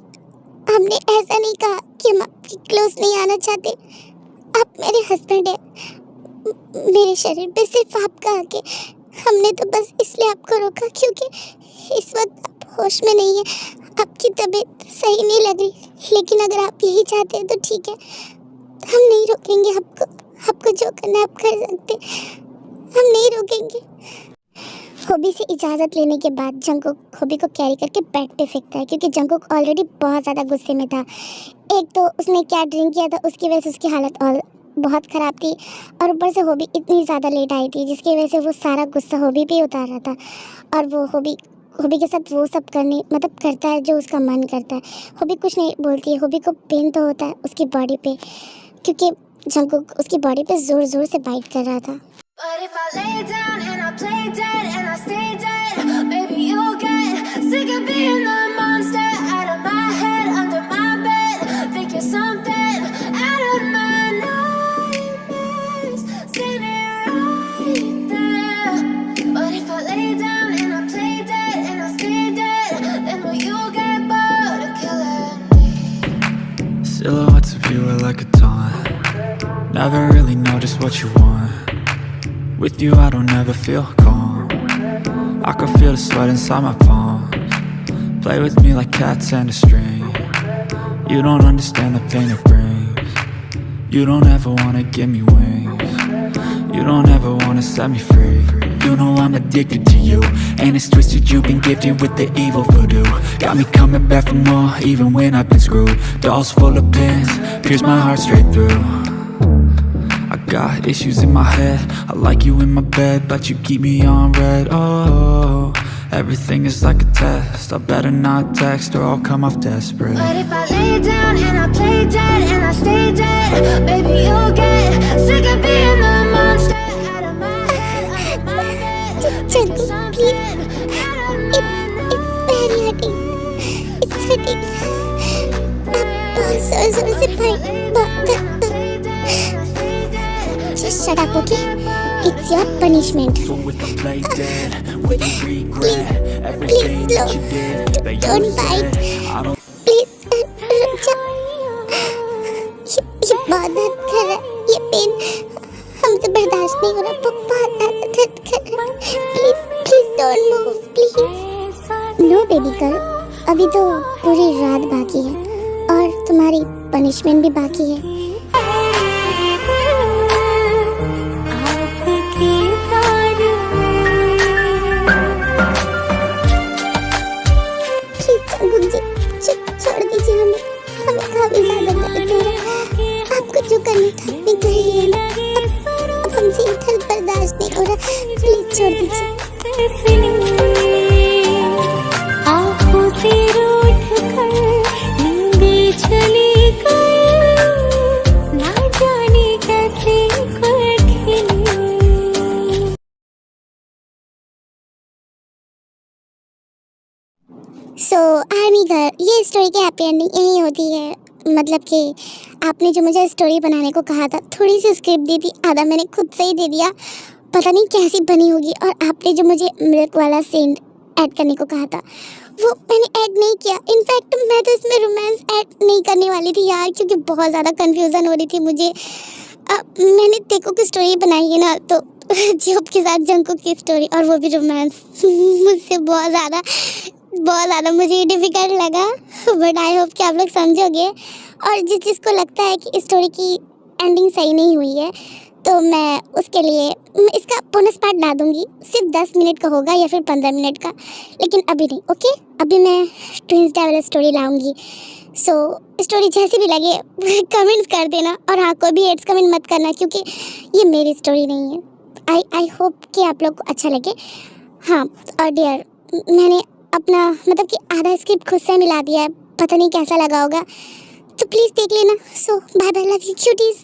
हमने ऐसा नहीं कहा कि हम आपके क्लोज नहीं आना चाहते। आप मेरे हस्बैंड हैं, मेरे शरीर पे सिर्फ आपका हक है। हमने तो बस इसलिए आपको रोका क्योंकि इस वक्त आप होश में नहीं है, आपकी तबीयत सही नहीं लग रही। लेकिन अगर आप यही चाहते हैं तो ठीक है, हम नहीं रोकेंगे आपको। आपको जो करना है आप कर सकते, हम नहीं रोकेंगे। हॉबी से इजाज़त लेने के बाद जंगकुक हॉबी को कैरी करके बेड पे फेंकता है क्योंकि जंगकुक ऑलरेडी बहुत ज़्यादा गुस्से में था। एक तो उसने क्या ड्रिंक किया था, उसकी वजह से उसकी हालत और बहुत ख़राब थी, और ऊपर से हॉबी इतनी ज़्यादा लेट आई थी जिसकी वजह से वो सारा गुस्सा हॉबी पे उतार रहा था। और वो हॉबी के साथ वो सब करने मतलब करता है जो उसका मन करता है। हॉबी कुछ नहीं बोलती है। हॉबी को पेन तो होता है उसकी बॉडी पे, क्योंकि जंगकुक उसकी बॉडी पे ज़ोर ज़ोर से बाइट कर रहा था। But if I lay down and I play dead and I stay dead, baby you'll get sick of being the monster out of my head, under my bed. Think you're something out of my nightmares, standing right there. But if I lay down and I play dead and I stay dead, then will you get bored of killing me? Silhouettes of you are like a taunt. Never really know just what you want. With you I don't ever feel calm. I can feel the sweat inside my palms. Play with me like cats and a string. You don't understand the pain it brings. You don't ever wanna give me wings. You don't ever wanna set me free. You know I'm addicted to you, and it's twisted, you've been gifted with the evil voodoo. Got me coming back for more, even when I've been screwed. Dolls full of pins, pierce my heart straight through. I got issues in my head, I like you in my bed, but you keep me on red. Oh, everything is like a test, I better not text or I'll come off desperate. But if I lay down and I play dead and I stay dead, baby you'll get sick of being the monster out of my head, under my bed. Think you're something out of my It's very hurting. It's hurting. आप बहुत जोर से Just shut up, okay? It's your punishment. So if I play dead, will you regret everything please, that you did? That you don't bite. said? I don't Please, रुक जा। ये बहुत दर्द कर रहा है, ये पेन हमसे बर्दाश्त नहीं हो रहा, बहुत ज़्यादा दर्द कर रहा है। Please don't move, please. No baby girl, अभी तो पूरी रात बाकी है और तुम्हारी पनिशमेंट भी बाकी है। छोड़ दीजिए हमें काफी ज्यादा दर्द हो रहा है। आपको जो करना था आपने कर लिया ना, अब हमसे ये दर्द बर्दाश्त नहीं हो रहा, प्लीज छोड़ दीजिए। आँखों से रूठ कर नींदें चली गई, ना जाने कैसे खुद खिली। सो आर्मी गर्ल, ये स्टोरी की हैप्पी एंडिंग यही होती है। मतलब कि आपने जो मुझे स्टोरी बनाने को कहा था, थोड़ी सी स्क्रिप्ट दी थी, आधा मैंने खुद से ही दे दिया, पता नहीं कैसी बनी होगी। और आपने जो मुझे मिल्क वाला सीन ऐड करने को कहा था वो मैंने ऐड नहीं किया। इनफैक्ट मैं तो इसमें रोमांस ऐड नहीं करने वाली थी यार, क्योंकि बहुत ज़्यादा कन्फ्यूज़न हो रही थी मुझे। मैंने देखो की स्टोरी बनाई है ना, तो जॉब के साथ जंगकुक की स्टोरी और वो भी रोमांस मुझसे बहुत ज़्यादा मुझे डिफ़िकल्ट लगा। बट आई होप कि आप लोग समझोगे। और जिसको लगता है कि स्टोरी की एंडिंग सही नहीं हुई है, तो मैं उसके लिए इसका बोनस पार्ट ला दूँगी। सिर्फ 10 मिनट का होगा या फिर 15 मिनट का, लेकिन अभी नहीं, ओके? अभी मैं ट्विंस डे वाला स्टोरी लाऊँगी। सो स्टोरी जैसी भी लगे कमेंट्स कर देना, और हाँ, कोई भी हेट्स कमेंट मत करना क्योंकि ये मेरी स्टोरी नहीं है। आई होप कि आप लोग को अच्छा लगे। हाँ, और डियर, मैंने अपना मतलब कि आधा स्क्रिप्ट खुद से मिला दिया है, पता नहीं कैसा लगा होगा, तो प्लीज़ देख लेना। सो bye bye, love you cuties.